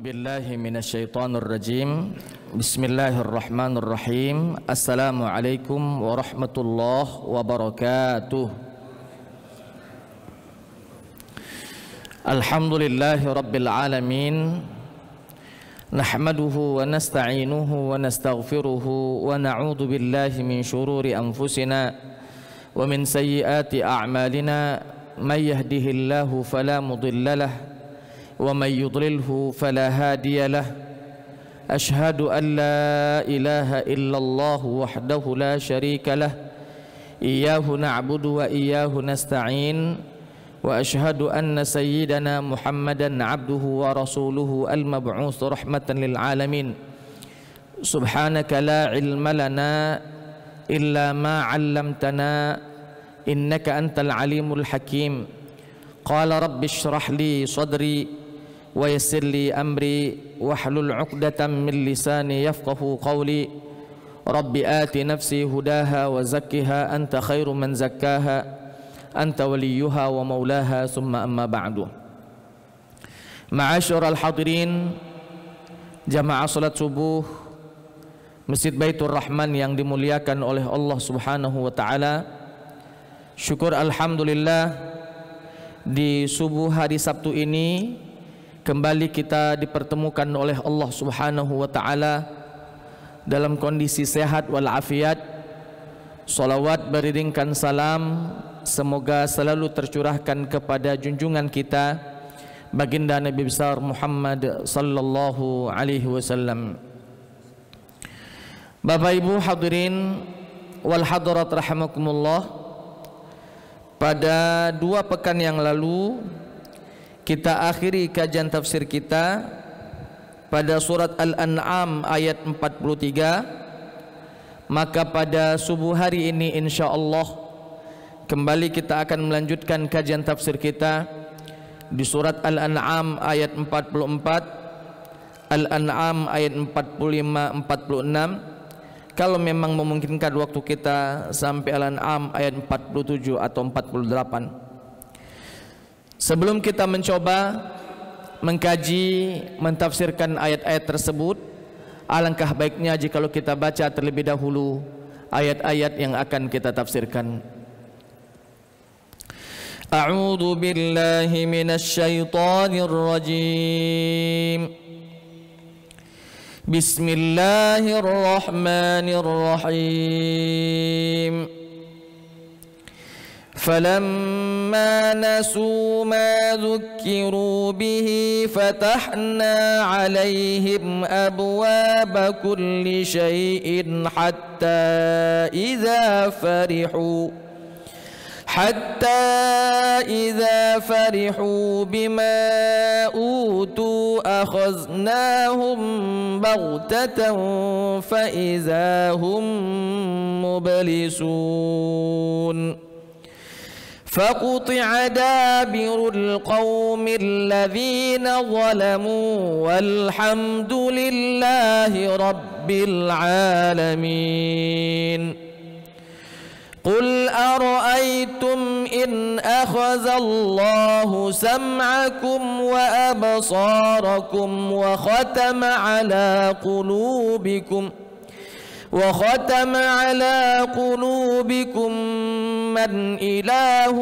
A'udzubillahi minasyaitonirrajim. Bismillahirrahmanirrahim. Assalamualaikum warahmatullahi wabarakatuh. Alhamdulillahi rabbil alamin. Nahmaduhu wa nasta'inuhu wa nastaghfiruhu wa na'udzu billahi min shururi anfusina wa min sayyiati a'malina. May yahdihillahu fala mudilla lahu ومن يضلله فلا هادي له أشهد أن لا إله إلا الله وحده لا شريك له إياه نعبد وإياه نستعين وأشهد أن سيدنا محمدا عبده ورسوله المبعوث رحمة للعالمين سبحانك لا علم لنا إلا ما علمتنا إنك أنت العليم الحكيم قال رب اشرح لي صدري ويسر لي أمري واحلل عقدة من لساني يفقه قولي رب آت نفسي هداها وزكها أنت خير من زكاها أنت وليها ومولاها ثم أما بعد. معاشر الحاضرين jamaah salat subuh Masjid Baitur Rahman yang dimuliakan oleh Allah Subhanahu wa taala. Syukur alhamdulillah, di subuh hari Sabtu ini kembali kita dipertemukan oleh Allah Subhanahu wa taala dalam kondisi sehat walafiat. Salawat beriringkan salam semoga selalu tercurahkan kepada junjungan kita baginda Nabi besar Muhammad sallallahu alaihi wasallam. Bapak Ibu hadirin wal hadirat rahimakumullah, pada 2 pekan yang lalu kita akhiri kajian tafsir kita pada surat Al-An'am ayat 43. Maka pada subuh hari ini insyaallah kembali kita akan melanjutkan kajian tafsir kita di surat Al-An'am ayat 44, Al-An'am ayat 45-46. Kalau memang memungkinkan waktu kita sampai Al-An'am ayat 47 atau 48. Sebelum kita mencoba mengkaji, mentafsirkan ayat-ayat tersebut, alangkah baiknya jika kita baca terlebih dahulu ayat-ayat yang akan kita tafsirkan. A'udzu billahi minasyaitonir rajim. Bismillahirrahmanirrahim. فلما نسوا ما ذكروا به فتحنا عليهم أبواب كل شيء حتى إذا فرحوا بما أوتوا أخذناهم بغتة فإذا هم مبلسون فقطع دابر القوم الذين ظلموا والحمد لله رب العالمين. قل أرأيتم إن أخذ الله سمعكم وأبصاركم وختم على قلوبكم من إله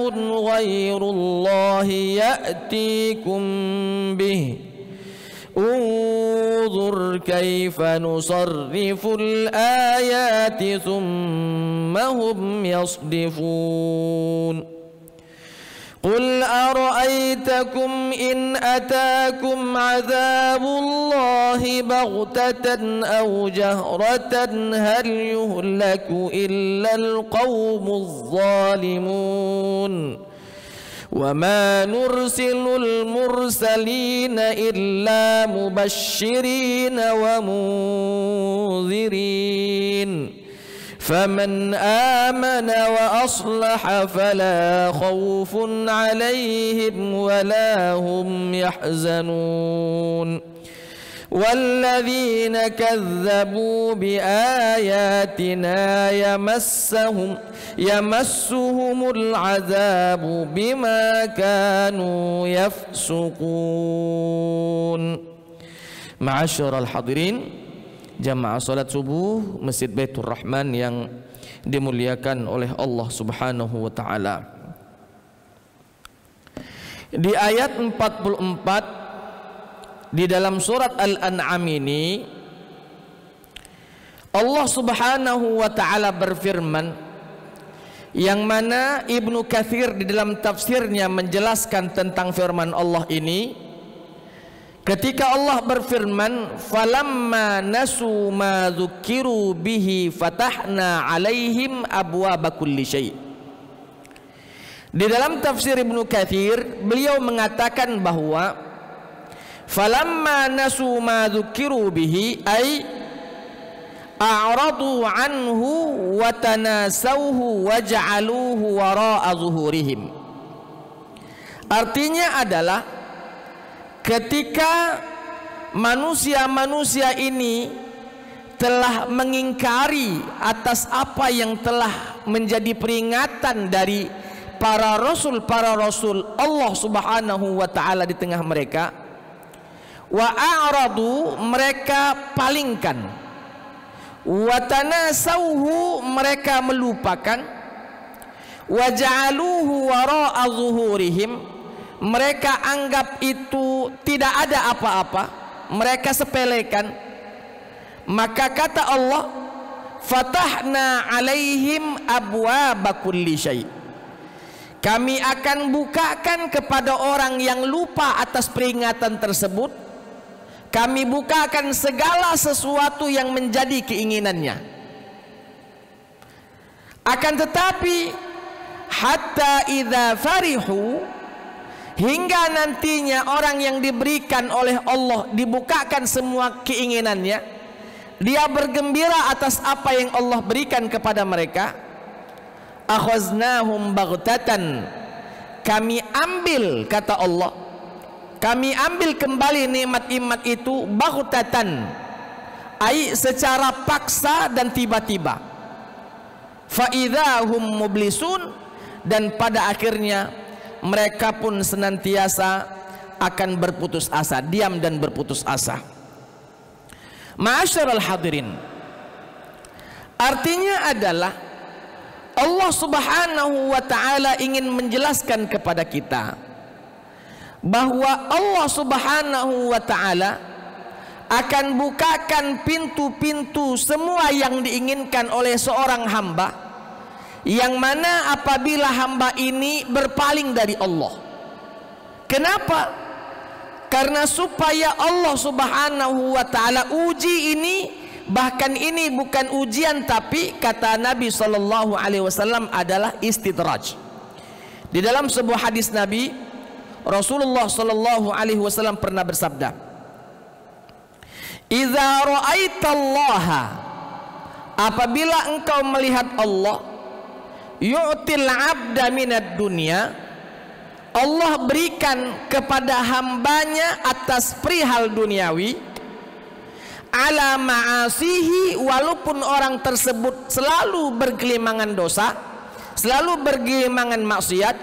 غير الله يأتيكم به انظر كيف نصرف الآيات ثم هم يصدفون. قل أرأيتكم إن أتاكم عذاب الله بغتة أو جهرة هل يهلك إلا القوم الظالمون وما نرسل المرسلين إلا مبشرين ومنذرين فمن آمن وأصلح فلا خوف عليهم ولا هم يحزنون والذين كذبوا بآياتنا يمسهم العذاب بما كانوا يفسقون. Ma'asyiral hadirin, jamaah salat subuh Masjid Baitur Rahman yang dimuliakan oleh Allah Subhanahu wa taala. Di ayat 44 di dalam surat Al-An'am ini Allah Subhanahu wa taala berfirman, yang mana Ibnu Katsir di dalam tafsirnya menjelaskan tentang firman Allah ini, ketika Allah berfirman, falamma nasu ma dzukiru bihi fatahna alaihim abwaaba kulli syai'. Di dalam tafsir Ibnu Katsir beliau mengatakan bahwa falamma nasu ma dzukiru bihi ay a'radu anhu wa tanasawhu wa ja'aluhu wara'a zuhurihim. Artinya adalah ketika manusia-manusia ini telah mengingkari atas apa yang telah menjadi peringatan dari para rasul Allah Subhanahu wa taala di tengah mereka, wa a'radu, mereka palingkan, wa tanasawhu, mereka melupakan, wa ja'aluhu wara'a zuhurihim, mereka anggap itu tidak ada apa-apa, mereka sepelekan. Maka kata Allah, fatahna alaihim abwaaba kulli syai', kami akan bukakan kepada orang yang lupa atas peringatan tersebut, kami bukakan segala sesuatu yang menjadi keinginannya. Akan tetapi hatta idza farihu, hingga nantinya orang yang diberikan oleh Allah dibukakan semua keinginannya, dia bergembira atas apa yang Allah berikan kepada mereka, akhaznahum baghtatan, kami ambil, kata Allah, kami ambil kembali nikmat-nikmat itu baghtatan, ai secara paksa dan tiba-tiba, fa idzahum mublisun, dan pada akhirnya mereka pun senantiasa akan berputus asa, diam dan berputus asa. Ma'asyiral hadirin, artinya adalah Allah Subhanahu wa taala ingin menjelaskan kepada kita bahwa Allah Subhanahu wa taala akan bukakan pintu-pintu semua yang diinginkan oleh seorang hamba, yang mana apabila hamba ini berpaling dari Allah. Kenapa? Karena supaya Allah Subhanahu wa taala uji ini, bahkan ini bukan ujian, tapi kata Nabi sallallahu alaihi wasallam adalah istidraj. Di dalam sebuah hadis Nabi, Rasulullah sallallahu alaihi wasallam pernah bersabda, "Idza ra'aitallaha", apabila engkau melihat Allah, yu'til 'abda minad dunya, Allah berikan kepada hambanya atas perihal duniawi, ala ma'asihi, walaupun orang tersebut selalu bergelimangan dosa, selalu bergelimangan maksiat,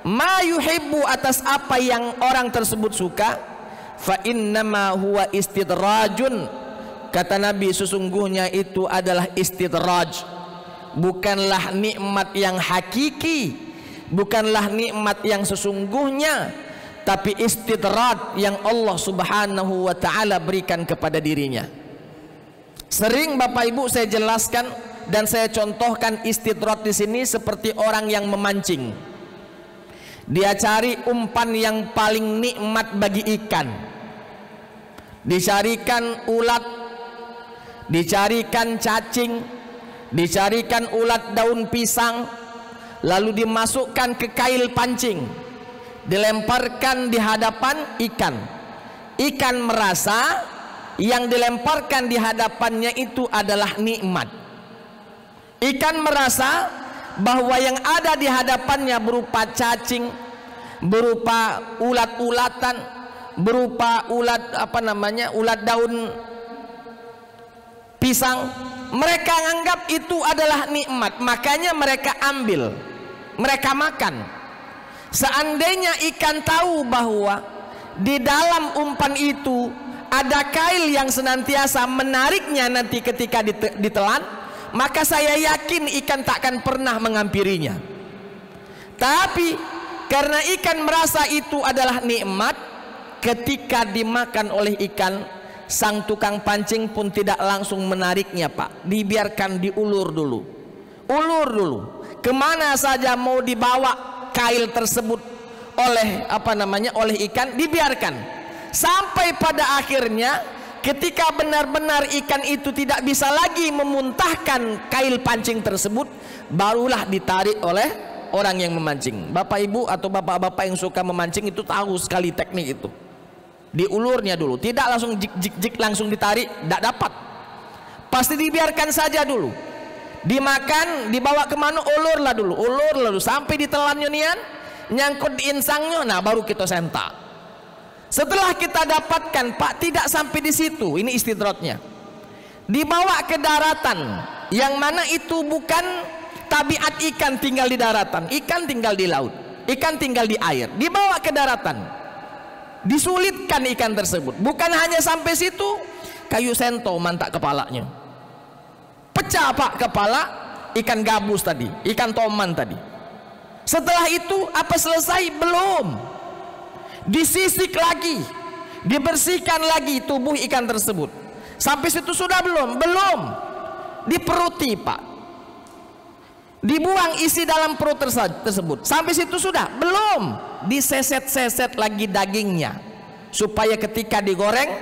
ma yuhibbu, atas apa yang orang tersebut suka, fa innama huwa istidrajun, kata Nabi, sesungguhnya itu adalah istidraj, bukanlah nikmat yang hakiki, bukanlah nikmat yang sesungguhnya, tapi istidraj yang Allah Subhanahu wa taala berikan kepada dirinya. Sering Bapak Ibu saya jelaskan dan saya contohkan istidraj di sini seperti orang yang memancing. Dia cari umpan yang paling nikmat bagi ikan. Dicarikan ulat, dicarikan cacing, dicarikan ulat daun pisang, lalu dimasukkan ke kail pancing, dilemparkan di hadapan ikan. Ikan merasa yang dilemparkan di hadapannya itu adalah nikmat. Ikan merasa bahwa yang ada di hadapannya berupa cacing, berupa ulat-ulatan, berupa ulat ulat daun pisang. Mereka anggap itu adalah nikmat, makanya mereka ambil, mereka makan. Seandainya ikan tahu bahwa di dalam umpan itu ada kail yang senantiasa menariknya nanti ketika ditelan, maka saya yakin ikan tak akan pernah menghampirinya. Tapi karena ikan merasa itu adalah nikmat, ketika dimakan oleh ikan, sang tukang pancing pun tidak langsung menariknya, Pak. Dibiarkan diulur dulu. Ulur dulu. Kemana saja mau dibawa kail tersebut oleh ikan, dibiarkan. Sampai pada akhirnya ketika benar-benar ikan itu tidak bisa lagi memuntahkan kail pancing tersebut, barulah ditarik oleh orang yang memancing. Bapak ibu atau bapak-bapak yang suka memancing itu tahu sekali teknik itu. Diulurnya dulu, tidak langsung jik langsung ditarik, tidak dapat. Pasti dibiarkan saja dulu. Dimakan, dibawa kemana, ulur lah dulu sampai ditelannya nian, nyangkut di insangnya, nah baru kita sentak. Setelah kita dapatkan, Pak, tidak sampai di situ, ini istidratnya. Dibawa ke daratan, yang mana itu bukan tabiat ikan tinggal di daratan, ikan tinggal di laut, ikan tinggal di air. Dibawa ke daratan, disulitkan ikan tersebut. Bukan hanya sampai situ, kayu sento mantak kepalanya, pecah, Pak, kepala ikan gabus tadi, ikan toman tadi. Setelah itu apa selesai? Belum. Disisik lagi, dibersihkan lagi tubuh ikan tersebut. Sampai situ sudah belum? Belum. Diperuti, Pak, dibuang isi dalam perut tersebut. Sampai situ sudah belum? Diseset-seset lagi dagingnya supaya ketika digoreng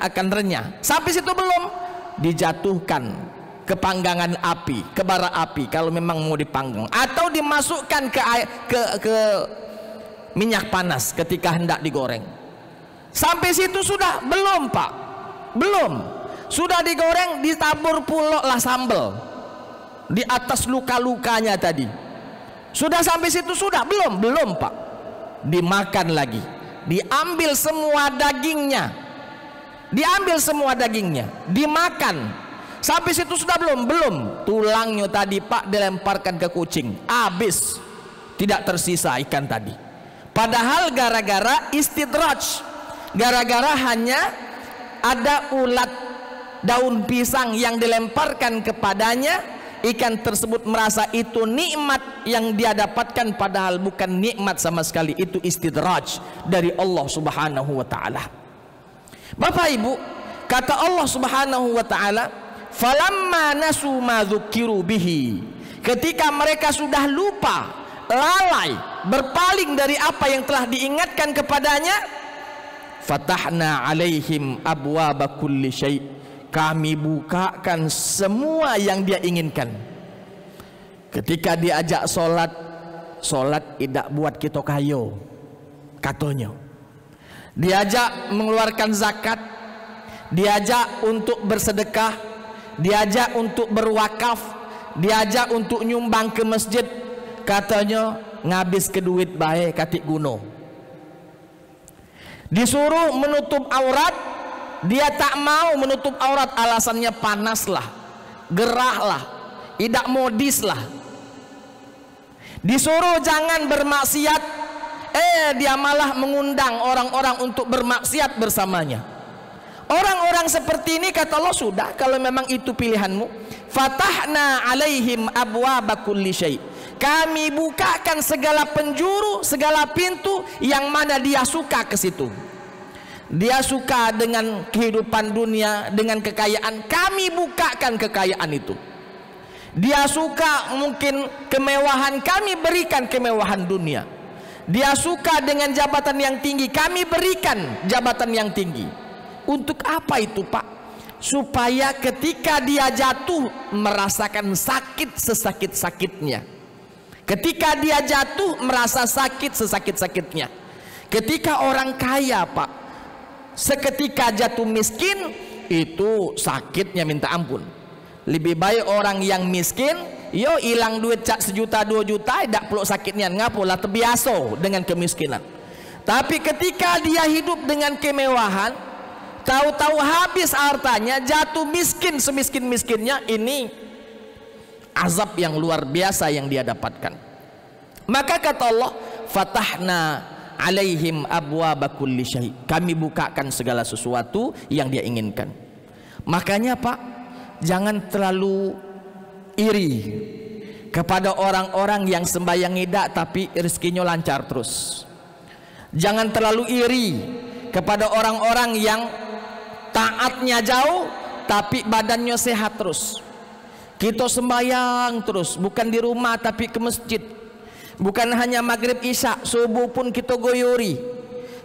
akan renyah. Sampai situ belum? Dijatuhkan ke panggangan api, ke bara api kalau memang mau dipanggang, atau dimasukkan ke minyak panas ketika hendak digoreng. Sampai situ sudah belum, Pak? Belum. Sudah digoreng, ditabur pula lah sambal di atas luka-lukanya tadi. Sudah sampai situ sudah belum? Belum, Pak. Dimakan lagi, diambil semua dagingnya, dimakan. Sampai situ sudah belum? Belum. Tulangnya tadi, Pak, dilemparkan ke kucing, habis, tidak tersisa ikan tadi. Padahal gara-gara istidraj, gara-gara hanya ada ulat daun pisang yang dilemparkan kepadanya, ikan tersebut merasa itu nikmat yang dia dapatkan, padahal bukan nikmat sama sekali. Itu istidraj dari Allah Subhanahu wa ta'ala. Bapak ibu, kata Allah Subhanahu wa ta'ala, falamma nasu ma dzukiru bihi, ketika mereka sudah lupa, lalai, berpaling dari apa yang telah diingatkan kepadanya, fatahna alaihim abwaba kulli syai', kami bukakan semua yang dia inginkan. Ketika diajak solat tidak buat kita kayo, katanya. Diajak mengeluarkan zakat, diajak untuk bersedekah, diajak untuk berwakaf, diajak untuk nyumbang ke masjid, katanya ngabis ke duit baik katik guno. Disuruh menutup aurat, dia tak mau menutup aurat, alasannya panas lah, gerah lah, tidak modis lah. Disuruh jangan bermaksiat, dia malah mengundang orang-orang untuk bermaksiat bersamanya. Orang-orang seperti ini kata Allah, sudah, kalau memang itu pilihanmu, fatahna alaihim abwaba kulli syai', kami bukakan segala penjuru, segala pintu yang mana dia suka ke situ. Dia suka dengan kehidupan dunia, dengan kekayaan, kami bukakan kekayaan itu. Dia suka mungkin kemewahan, kami berikan kemewahan dunia. Dia suka dengan jabatan yang tinggi, kami berikan jabatan yang tinggi. Untuk apa itu, Pak? Supaya ketika dia jatuh merasakan sakit sesakit-sakitnya. Ketika dia jatuh merasa sakit sesakit-sakitnya. Ketika orang kaya, Pak, seketika jatuh miskin, itu sakitnya minta ampun. Lebih baik orang yang miskin, yo hilang duit cak 1 juta 2 juta, tidak perlu sakitnya, ngapalah, terbiasa dengan kemiskinan. Tapi ketika dia hidup dengan kemewahan, tahu-tahu habis hartanya, jatuh miskin semiskin-miskinnya, ini azab yang luar biasa yang dia dapatkan. Maka kata Allah, fatahna alaihim abwaaba kulli syai. Kami bukakan segala sesuatu yang dia inginkan. Makanya Pak, jangan terlalu iri kepada orang-orang yang sembahyang tidak tapi rezekinya lancar terus. Jangan terlalu iri kepada orang-orang yang taatnya jauh tapi badannya sehat terus. Kita sembahyang terus, bukan di rumah tapi ke masjid. Bukan hanya maghrib isya, subuh pun kita goyori.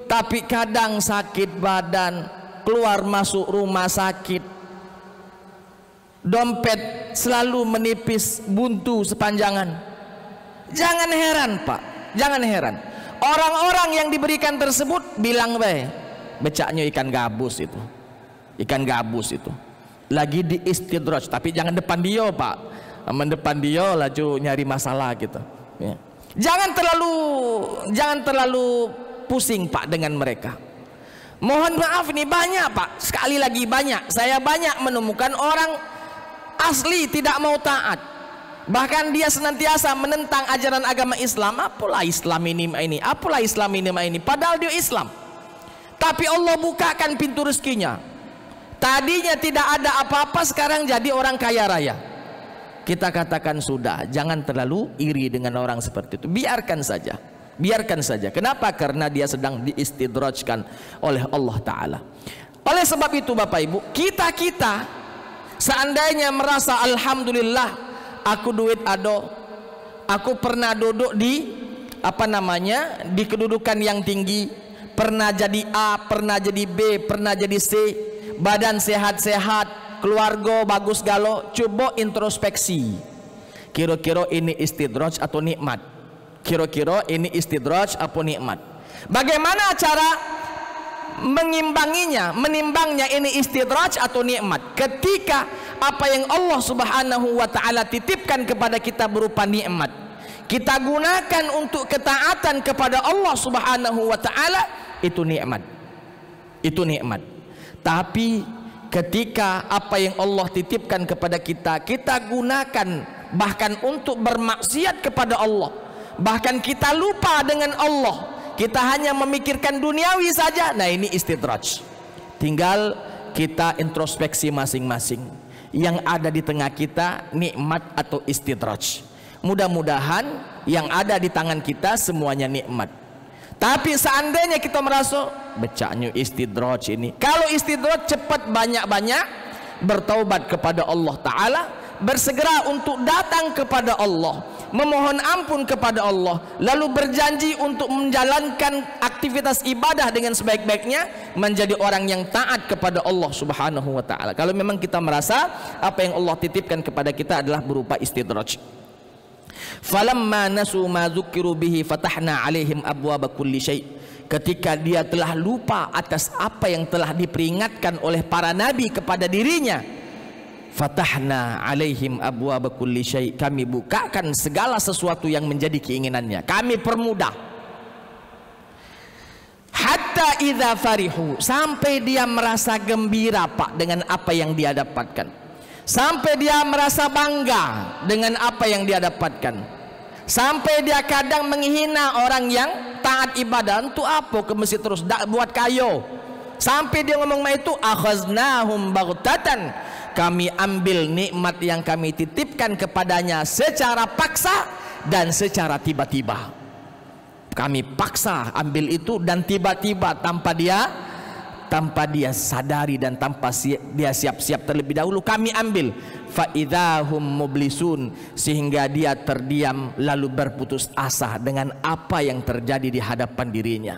Tapi kadang sakit badan, keluar masuk rumah sakit, dompet selalu menipis, buntu sepanjangan. Jangan heran Pak, jangan heran. Orang-orang yang diberikan tersebut bilang becaknya ikan gabus itu. Ikan gabus itu lagi di istidraj, tapi jangan depan dia Pak. Mendepan dia laju nyari masalah gitu ya. Jangan terlalu pusing Pak dengan mereka. Mohon maaf nih, banyak Pak, sekali lagi banyak. Saya banyak menemukan orang asli tidak mau taat. Bahkan dia senantiasa menentang ajaran agama Islam. Apalah Islam ini, apalah Islam ini. Padahal dia Islam. Tapi Allah bukakan pintu rezekinya. Tadinya tidak ada apa-apa, sekarang jadi orang kaya raya. Kita katakan sudah, jangan terlalu iri dengan orang seperti itu. Biarkan saja, biarkan saja. Kenapa? Karena dia sedang diistidrajkan oleh Allah Ta'ala. Oleh sebab itu Bapak Ibu, kita seandainya merasa alhamdulillah, aku duit ado, aku pernah duduk di di kedudukan yang tinggi, pernah jadi A, pernah jadi B, pernah jadi C, badan sehat-sehat, keluarga bagus galo. Coba introspeksi, kira-kira ini istidraj atau nikmat? Kira-kira ini istidraj atau nikmat? Bagaimana cara menimbangnya ini istidraj atau nikmat? Ketika apa yang Allah Subhanahu wa Ta'ala titipkan kepada kita berupa nikmat, kita gunakan untuk ketaatan kepada Allah Subhanahu wa Ta'ala, itu nikmat. Itu nikmat. Tapi ketika apa yang Allah titipkan kepada kita, kita gunakan bahkan untuk bermaksiat kepada Allah, bahkan kita lupa dengan Allah, kita hanya memikirkan duniawi saja, nah ini istidraj. Tinggal kita introspeksi masing-masing, yang ada di tengah kita nikmat atau istidraj. Mudah-mudahan yang ada di tangan kita semuanya nikmat. Tapi seandainya kita merasa becaknya istidraj ini, kalau istidraj cepat banyak-banyak bertaubat kepada Allah Ta'ala, bersegera untuk datang kepada Allah, memohon ampun kepada Allah, lalu berjanji untuk menjalankan aktivitas ibadah dengan sebaik-baiknya, menjadi orang yang taat kepada Allah Subhanahu wa Ta'ala. Kalau memang kita merasa apa yang Allah titipkan kepada kita adalah berupa istidraj. Falamma nasu ma dzukiru bihi fatahna alaihim abwaaba kulli syai. Ketika dia telah lupa atas apa yang telah diperingatkan oleh para nabi kepada dirinya, fatahna alaihim abwaaba kulli syai, kami bukakan segala sesuatu yang menjadi keinginannya, kami permudah. Hatta idza farihu, sampai dia merasa gembira Pak dengan apa yang dia dapatkan, sampai dia merasa bangga dengan apa yang dia dapatkan, sampai dia kadang menghina orang yang taat ibadah. Untuk apa ke masjid terus, buat kayo. Sampai dia ngomong itu, akhaznahum baghtatan, kami ambil nikmat yang kami titipkan kepadanya secara paksa dan secara tiba-tiba. Kami paksa ambil itu dan tiba-tiba tanpa dia sadari dan tanpa dia siap-siap terlebih dahulu kami ambil. Faidahum mublisun, sehingga dia terdiam lalu berputus asa dengan apa yang terjadi di hadapan dirinya.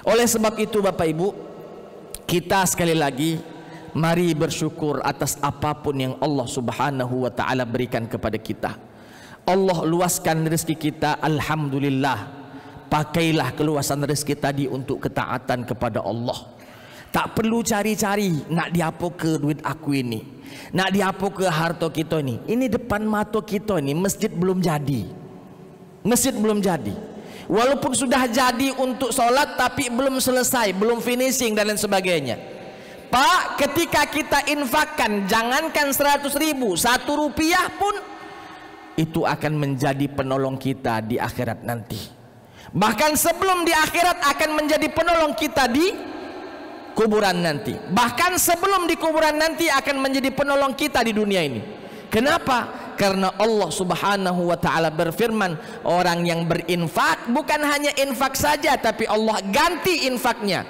Oleh sebab itu Bapak Ibu, kita sekali lagi mari bersyukur atas apapun yang Allah Subhanahu wa Ta'ala berikan kepada kita. Allah luaskan rezeki kita, alhamdulillah. Pakailah keluasan rezeki tadi untuk ketaatan kepada Allah. Tak perlu cari-cari nak diapo ke duit aku ini, nak diapo ke harta kita ini. Ini depan mata kita ini masjid belum jadi. Masjid belum jadi. Walaupun sudah jadi untuk sholat tapi belum selesai, belum finishing dan lain sebagainya. Pak, ketika kita infakkan, jangankan 100.000, 1 rupiah pun itu akan menjadi penolong kita di akhirat nanti. Bahkan sebelum di akhirat akan menjadi penolong kita di kuburan nanti. Bahkan sebelum di kuburan nanti akan menjadi penolong kita di dunia ini. Kenapa? Karena Allah Subhanahu wa ta'ala berfirman, orang yang berinfak bukan hanya infak saja, tapi Allah ganti infaknya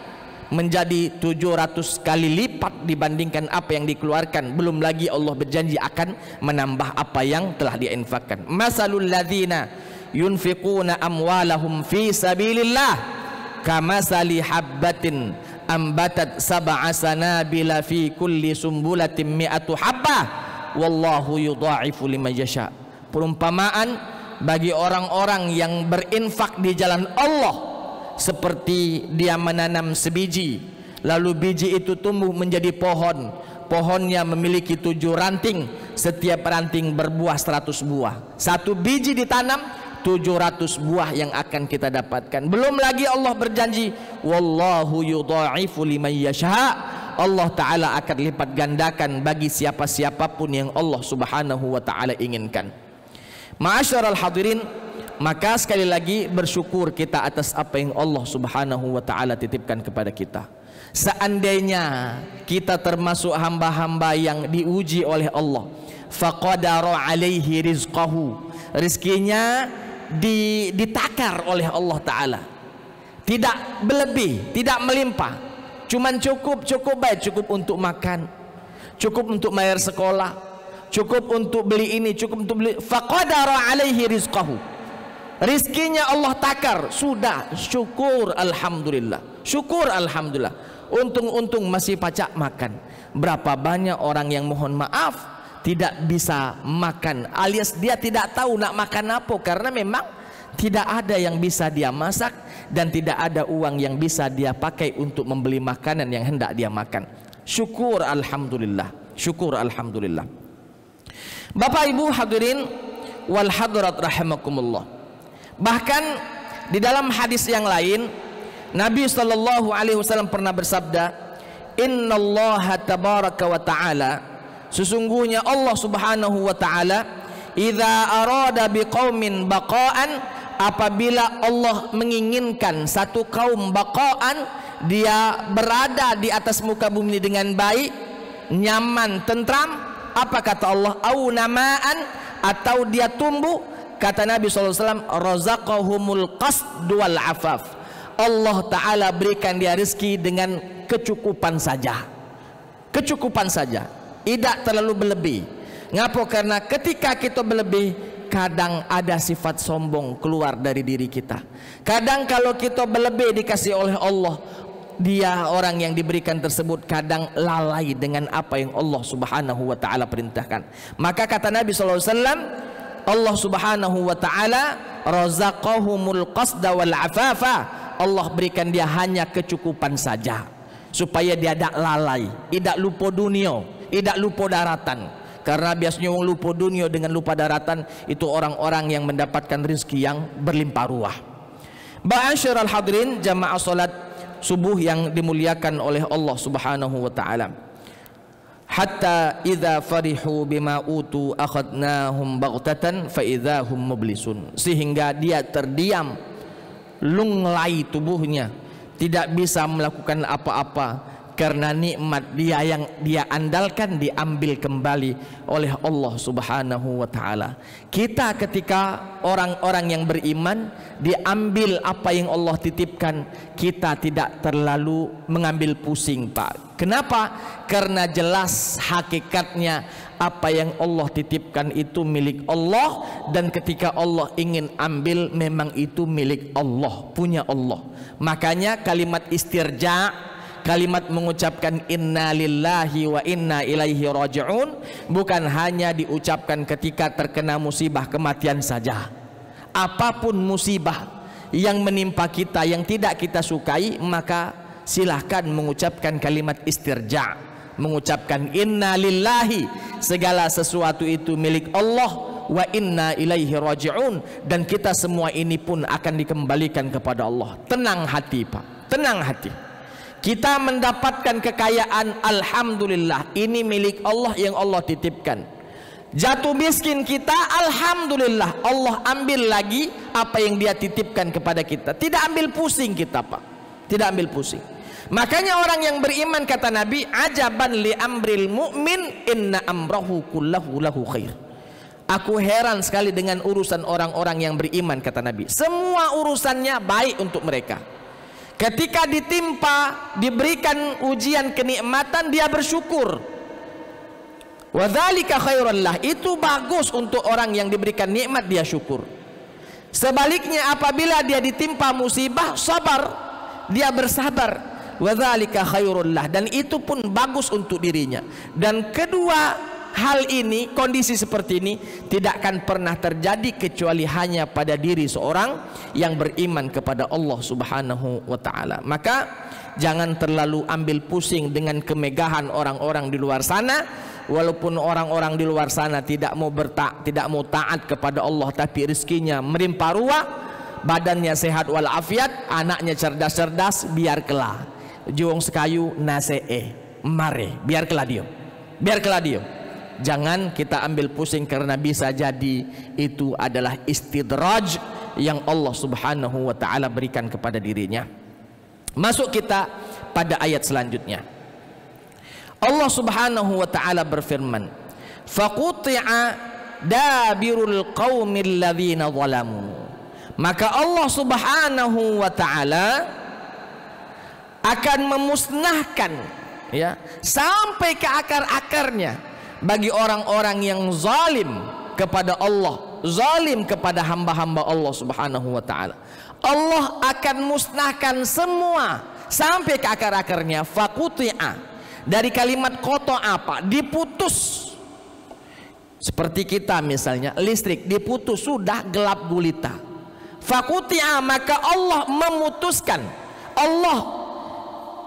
menjadi 700 kali lipat dibandingkan apa yang dikeluarkan. Belum lagi Allah berjanji akan menambah apa yang telah diinfakkan. Masalul ladzina yunfiquna amwalahum fi sabilillah kamasali habbatin ambatat sab'a sanabila fi kulli sumbulatin mi'atu habbah wallahu yudha'ifu liman yasha. Perumpamaan bagi orang-orang yang berinfak di jalan Allah seperti dia menanam sebiji, lalu biji itu tumbuh menjadi pohon. Pohonnya memiliki 7 ranting, setiap ranting berbuah 100 buah. Satu biji ditanam, 700 buah yang akan kita dapatkan. Belum lagi Allah berjanji, wallahu yudha'ifu liman yasha. Allah Ta'ala akan lipat gandakan bagi siapa-siapapun yang Allah Subhanahu wa Ta'ala inginkan. Ma'asyiral hadirin, maka sekali lagi bersyukur kita atas apa yang Allah Subhanahu wa Ta'ala titipkan kepada kita. Seandainya kita termasuk hamba-hamba yang diuji oleh Allah, faqadara alaihi rizqahu, rizkinya ditakar oleh Allah Ta'ala, tidak berlebih, tidak melimpah, cuman cukup baik, cukup untuk makan, cukup untuk bayar sekolah, cukup untuk beli ini, cukup untuk beli. Faqadara alaihi rizqahu, rizkinya Allah takar, sudah, syukur alhamdulillah, syukur alhamdulillah. Untung masih pacak makan. Berapa banyak orang yang mohon maaf tidak bisa makan, alias dia tidak tahu nak makan apa, karena memang tidak ada yang bisa dia masak dan tidak ada uang yang bisa dia pakai untuk membeli makanan yang hendak dia makan. Syukur alhamdulillah, syukur alhamdulillah. Bapak Ibu hadirin wal hadirat rahimakumullah. Bahkan di dalam hadis yang lain Nabi sallallahu alaihi wasallam pernah bersabda, innallaha tabaraka wa ta'ala, sesungguhnya Allah Subhanahu wa ta'ala, idza arada biqaumin baqaan, apabila Allah menginginkan satu kaum baqaan, dia berada di atas muka bumi dengan baik, nyaman, tentram, apa kata Allah? Au namaan, atau dia tumbuh, kata Nabi SAW, razaqahumul qasd wal afaf, Allah Ta'ala berikan dia rezeki dengan kecukupan saja, kecukupan saja, tidak terlalu berlebih. Ngapa? Karena ketika kita berlebih, kadang ada sifat sombong keluar dari diri kita. Kadang kalau kita berlebih dikasih oleh Allah, dia orang yang diberikan tersebut kadang lalai dengan apa yang Allah Subhanahu wa Ta'ala perintahkan. Maka kata Nabi SAW, Allah Subhanahu wa Ta'ala razaqahumul qasda wal afafa, Allah berikan dia hanya kecukupan saja, supaya dia tidak lalai, tidak lupa dunia, tidak lupa daratan. Karena biasanya orang lupa dunia dengan lupa daratan itu orang-orang yang mendapatkan rezeki yang berlimpah ruah. Ma'asyiral hadirin jamaah salat subuh yang dimuliakan oleh Allah Subhanahu wa Ta'ala. Hatta idza farihu bima utu akhadnahum baghtatan fa idzahum mublisun, sehingga dia terdiam, lunglai tubuhnya, tidak bisa melakukan apa-apa karena nikmat dia yang dia andalkan diambil kembali oleh Allah Subhanahu wa Ta'ala. Kita ketika orang-orang yang beriman diambil apa yang Allah titipkan, kita tidak terlalu mengambil pusing, Pak. Kenapa? Karena jelas hakikatnya apa yang Allah titipkan itu milik Allah, dan ketika Allah ingin ambil memang itu milik Allah, punya Allah. Makanya kalimat istirja, kalimat mengucapkan inna lillahi wa inna ilaihi raji'un bukan hanya diucapkan ketika terkena musibah kematian saja. Apapun musibah yang menimpa kita yang tidak kita sukai, maka silahkan mengucapkan kalimat istirja, mengucapkan inna lillahi, segala sesuatu itu milik Allah, wa inna ilaihi raji'un, dan kita semua ini pun akan dikembalikan kepada Allah. Tenang hati, Pak, tenang hati. Kita mendapatkan kekayaan, alhamdulillah, ini milik Allah yang Allah titipkan. Jatuh miskin kita, alhamdulillah Allah ambil lagi apa yang dia titipkan kepada kita. Tidak ambil pusing kita, Pak. Tidak ambil pusing. Makanya orang yang beriman, kata Nabi, ajaban li amril mu'min inna amrahu kullahu lahu khair. Aku heran sekali dengan urusan orang-orang yang beriman, kata Nabi. Semua urusannya baik untuk mereka. Ketika ditimpa, diberikan ujian kenikmatan, dia bersyukur. Wadzalika khairul lah, itu bagus untuk orang yang diberikan nikmat, dia syukur. Sebaliknya apabila dia ditimpa musibah, sabar, dia bersabar. Wadzalika khairul lah, dan itu pun bagus untuk dirinya. Dan kedua hal ini, kondisi seperti ini tidak akan pernah terjadi kecuali hanya pada diri seorang yang beriman kepada Allah Subhanahu wa taala. Maka jangan terlalu ambil pusing dengan kemegahan orang-orang di luar sana. Walaupun orang-orang di luar sana tidak mau taat kepada Allah, tapi rezekinya melimpah ruah, badannya sehat walafiat, anaknya cerdas-cerdas, biar kelah. Juang sekayu nasee mare, biar kelah diam. Biar kelah diam. Jangan kita ambil pusing, karena bisa jadi itu adalah istidraj yang Allah Subhanahu wa taala berikan kepada dirinya. Masuk kita pada ayat selanjutnya. Allah Subhanahu wa taala berfirman, faquti'a dabirul qaumil ladzina zalamu. Maka Allah Subhanahu wa taala akan memusnahkan, ya, sampai ke akar-akarnya bagi orang-orang yang zalim kepada Allah, zalim kepada hamba-hamba Allah Subhanahu wa taala. Allah akan musnahkan semua sampai ke akar-akarnya. Faquti'a dari kalimat koto apa? Diputus. Seperti kita misalnya, listrik diputus, sudah gelap gulita. Faquti'a, maka Allah memutuskan. Allah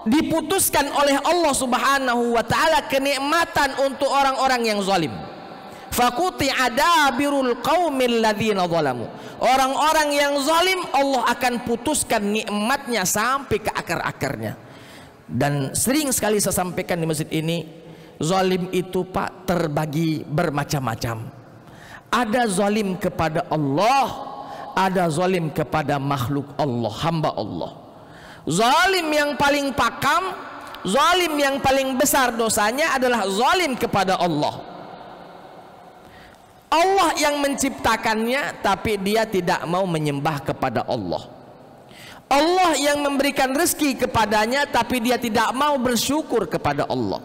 diputuskan oleh Allah Subhanahu wa taala kenikmatan untuk orang-orang yang zalim. Faquti'a dabirul qaumil ladzina zalamu. Orang-orang yang zalim Allah akan putuskan nikmatnya sampai ke akar-akarnya. Dan sering sekali saya sampaikan di masjid ini, zalim itu, Pak, terbagi bermacam-macam. Ada zalim kepada Allah, ada zalim kepada makhluk Allah, hamba Allah. Zalim yang paling pakam, zalim yang paling besar dosanya adalah zalim kepada Allah. Allah yang menciptakannya, tapi dia tidak mau menyembah kepada Allah. Allah yang memberikan rezeki kepadanya, tapi dia tidak mau bersyukur kepada Allah.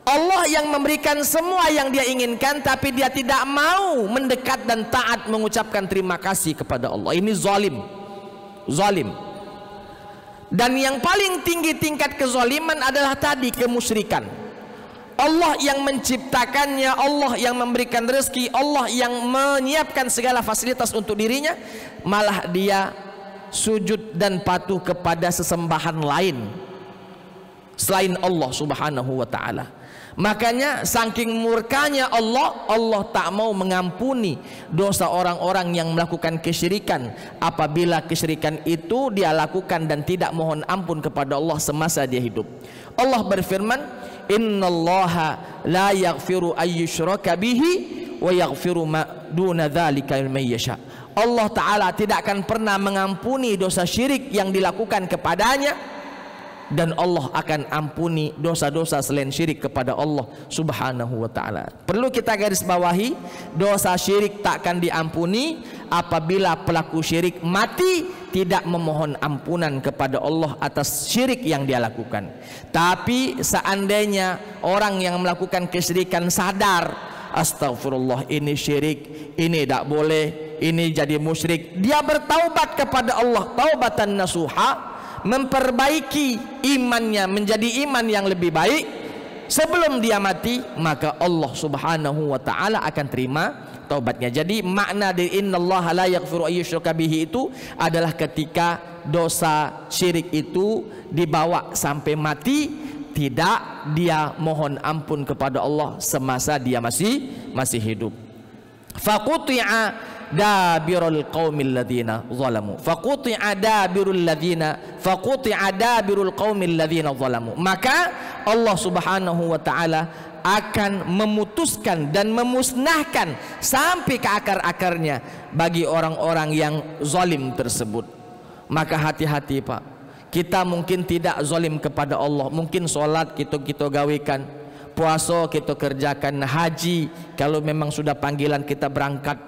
Allah yang memberikan semua yang dia inginkan, tapi dia tidak mau mendekat dan taat mengucapkan terima kasih kepada Allah. Ini zalim. Zalim. Dan yang paling tinggi tingkat kezaliman adalah tadi, kemusyrikan. Allah yang menciptakannya, Allah yang memberikan rezeki, Allah yang menyiapkan segala fasilitas untuk dirinya, malah dia sujud dan patuh kepada sesembahan lain selain Allah Subhanahu wa taala. Makanya saking murkanya Allah, Allah tak mau mengampuni dosa orang-orang yang melakukan kesyirikan apabila kesyirikan itu dia lakukan dan tidak mohon ampun kepada Allah semasa dia hidup. Allah berfirman, innallaha la yaghfiru ayyushraka bihi wa yaghfiru ma duna dzalika liman yasha. Allah Ta'ala tidak akan pernah mengampuni dosa syirik yang dilakukan kepadanya, dan Allah akan ampuni dosa-dosa selain syirik kepada Allah Subhanahu wa Ta'ala. Perlu kita garis bawahi, dosa syirik tak akan diampuni apabila pelaku syirik mati tidak memohon ampunan kepada Allah atas syirik yang dia lakukan. Tapi seandainya orang yang melakukan kesyirikan sadar, astagfirullah, ini syirik, ini tidak boleh, ini jadi musyrik, dia bertaubat kepada Allah taubatan nasuha, memperbaiki imannya menjadi iman yang lebih baik sebelum dia mati, maka Allah Subhanahu wa taala akan terima taubatnya. Jadi makna dari innallaha la yaghfiru ayyushraka bihi itu adalah ketika dosa syirik itu dibawa sampai mati, tidak dia mohon ampun kepada Allah semasa dia masih hidup. Faquti'a dabirul qaumil ladzina zalamu. Faquti'a dabirul qaumil ladzina zalamu. Maka Allah Subhanahu wa taala akan memutuskan memutuskan dan memusnahkan sampai ke akar-akarnya bagi orang-orang yang zalim tersebut. Maka hati-hati Pak, kita mungkin tidak zalim kepada Allah, mungkin sholat kita gawekan, puasa kita kerjakan, haji kalau memang sudah panggilan kita berangkat,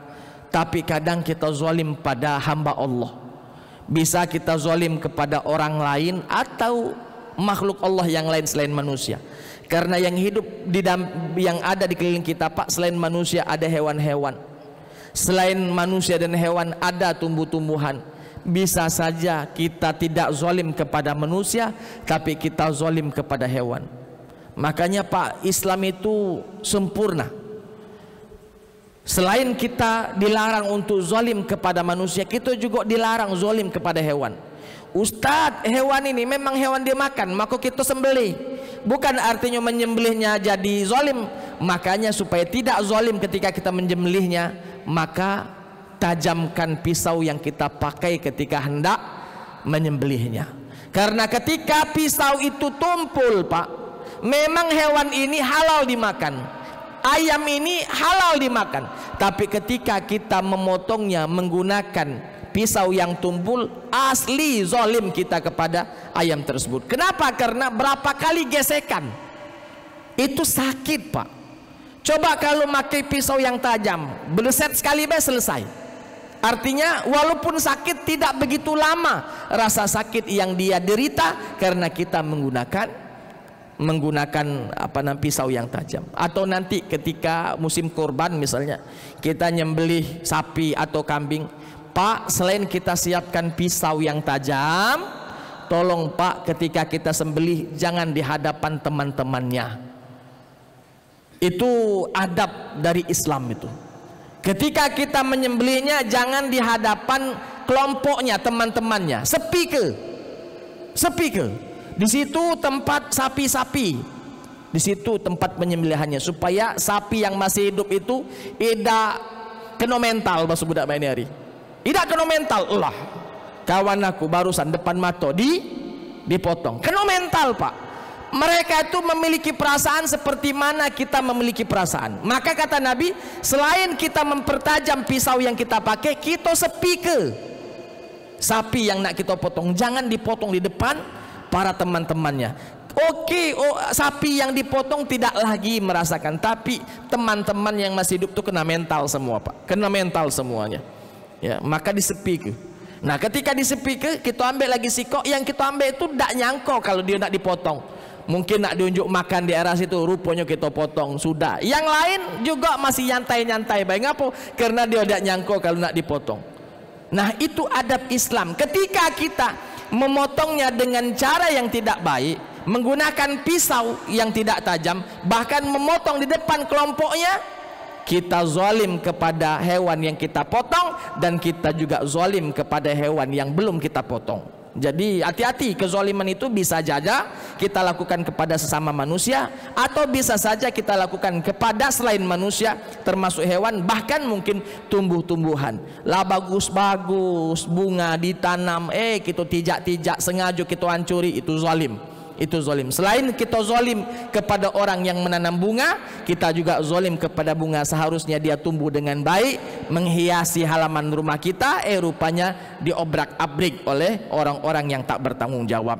tapi kadang kita zalim pada hamba Allah. Bisa kita zalim kepada orang lain atau makhluk Allah yang lain selain manusia. Karena yang hidup yang ada di keliling kita Pak, selain manusia ada hewan-hewan, selain manusia dan hewan ada tumbuh-tumbuhan. Bisa saja kita tidak zalim kepada manusia, tapi kita zalim kepada hewan. Makanya Pak, Islam itu sempurna. Selain kita dilarang untuk zalim kepada manusia, kita juga dilarang zalim kepada hewan. Ustadz, hewan ini memang hewan dimakan, maka kita sembelih. Bukan artinya menyembelihnya jadi zalim. Makanya supaya tidak zalim ketika kita menyembelihnya, maka tajamkan pisau yang kita pakai ketika hendak menyembelihnya. Karena ketika pisau itu tumpul Pak, memang hewan ini halal dimakan, ayam ini halal dimakan, tapi ketika kita memotongnya menggunakan pisau yang tumpul, asli zalim kita kepada ayam tersebut. Kenapa? Karena berapa kali gesekan itu sakit Pak. Coba kalau pakai pisau yang tajam, beleset sekali selesai. Artinya walaupun sakit tidak begitu lama rasa sakit yang dia derita karena kita menggunakan pisau yang tajam. Atau nanti ketika musim kurban misalnya, kita nyembelih sapi atau kambing, Pak, selain kita siapkan pisau yang tajam, tolong Pak, ketika kita sembelih jangan di hadapan teman-temannya. Itu adab dari Islam itu. Ketika kita menyembelihnya jangan di hadapan kelompoknya, teman-temannya. Sepi ke. Di situ tempat sapi-sapi. Di situ tempat penyembelihannya, supaya sapi yang masih hidup itu tidak kena mental bahasa budak main hari. Tidak kena mental. Allah, kawan aku barusan depan mata dipotong. Kena mental Pak. Mereka itu memiliki perasaan seperti mana kita memiliki perasaan. Maka kata Nabi, selain kita mempertajam pisau yang kita pakai, kita sepi ke sapi yang nak kita potong. Jangan dipotong di depan para teman-temannya. Oke, sapi yang dipotong tidak lagi merasakan, tapi teman-teman yang masih hidup itu kena mental semua Pak. Kena mental semuanya. Ya, maka disepi ke. Nah, ketika disepi ke, kita ambil lagi sikok. Yang kita ambil itu tidak nyangko kalau dia nak dipotong. Mungkin nak diunjuk makan di arah situ, rupanya kita potong sudah. Yang lain juga masih nyantai-nyantai. Baik apa? Karena dia tidak nyangko kalau nak dipotong. Nah, itu adab Islam. Ketika kita memotongnya dengan cara yang tidak baik, menggunakan pisau yang tidak tajam, bahkan memotong di depan kelompoknya, kita zalim kepada hewan yang kita potong, dan kita juga zalim kepada hewan yang belum kita potong. Jadi hati-hati, kezaliman itu bisa saja kita lakukan kepada sesama manusia, atau bisa saja kita lakukan kepada selain manusia, termasuk hewan, bahkan mungkin tumbuh-tumbuhan. Lah bagus-bagus bunga ditanam, kita tijak-tijak sengaja kita hancuri, itu zalim. Itu zalim. Selain kita zalim kepada orang yang menanam bunga, kita juga zalim kepada bunga. Seharusnya dia tumbuh dengan baik, menghiasi halaman rumah kita, rupanya diobrak-abrik oleh orang-orang yang tak bertanggung jawab.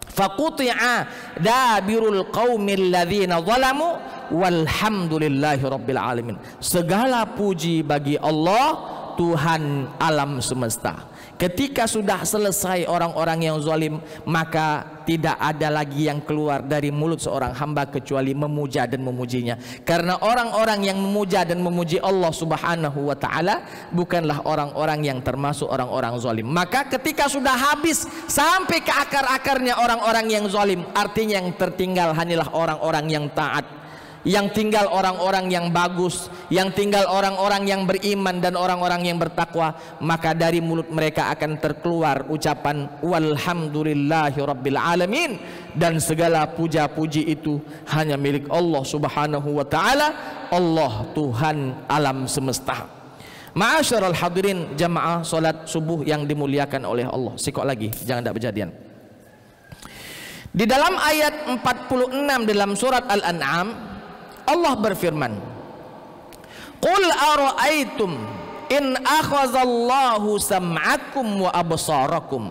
Faquti'a dabirul qaumil ladzina zalamu walhamdulillahi rabbil alamin. Segala puji bagi Allah, Tuhan alam semesta. Ketika sudah selesai orang-orang yang zalim, maka tidak ada lagi yang keluar dari mulut seorang hamba kecuali memuja dan memujinya. Karena orang-orang yang memuja dan memuji Allah Subhanahu wa ta'ala bukanlah orang-orang yang termasuk orang-orang zalim. Maka ketika sudah habis sampai ke akar-akarnya orang-orang yang zalim, artinya yang tertinggal hanyalah orang-orang yang taat, yang tinggal orang-orang yang bagus, yang tinggal orang-orang yang beriman dan orang-orang yang bertakwa. Maka dari mulut mereka akan terkeluar ucapan walhamdulillahi rabbil alamin, dan segala puja-puji itu hanya milik Allah Subhanahu wa ta'ala, Allah Tuhan alam semesta. Ma'asyiral hadirin jamaah salat subuh yang dimuliakan oleh Allah. Sikok lagi, jangan tak berjadian. Di dalam ayat 46 dalam surat Al-An'am, Allah berfirman, "Qul ara'aitum in akhazallahu sam'akum wa absarakum."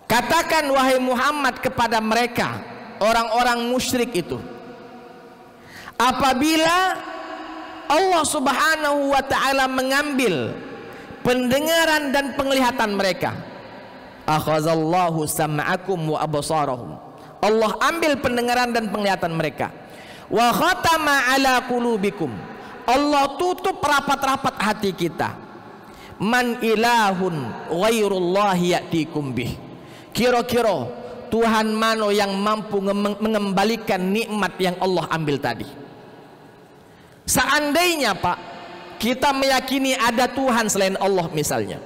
Katakan wahai Muhammad kepada mereka, orang-orang musyrik itu, apabila Allah Subhanahu wa ta'ala mengambil pendengaran dan penglihatan mereka, akhazallahu sam'akum wa absarahum, Allah ambil pendengaran dan penglihatan mereka, wa khatama ala qulubikum, Allah tutup rapat-rapat hati kita, man ilahun ghairullahi ya'tikum bih, kira-kira Tuhan mana yang mampu mengembalikan nikmat yang Allah ambil tadi? Seandainya Pak, kita meyakini ada Tuhan selain Allah misalnya,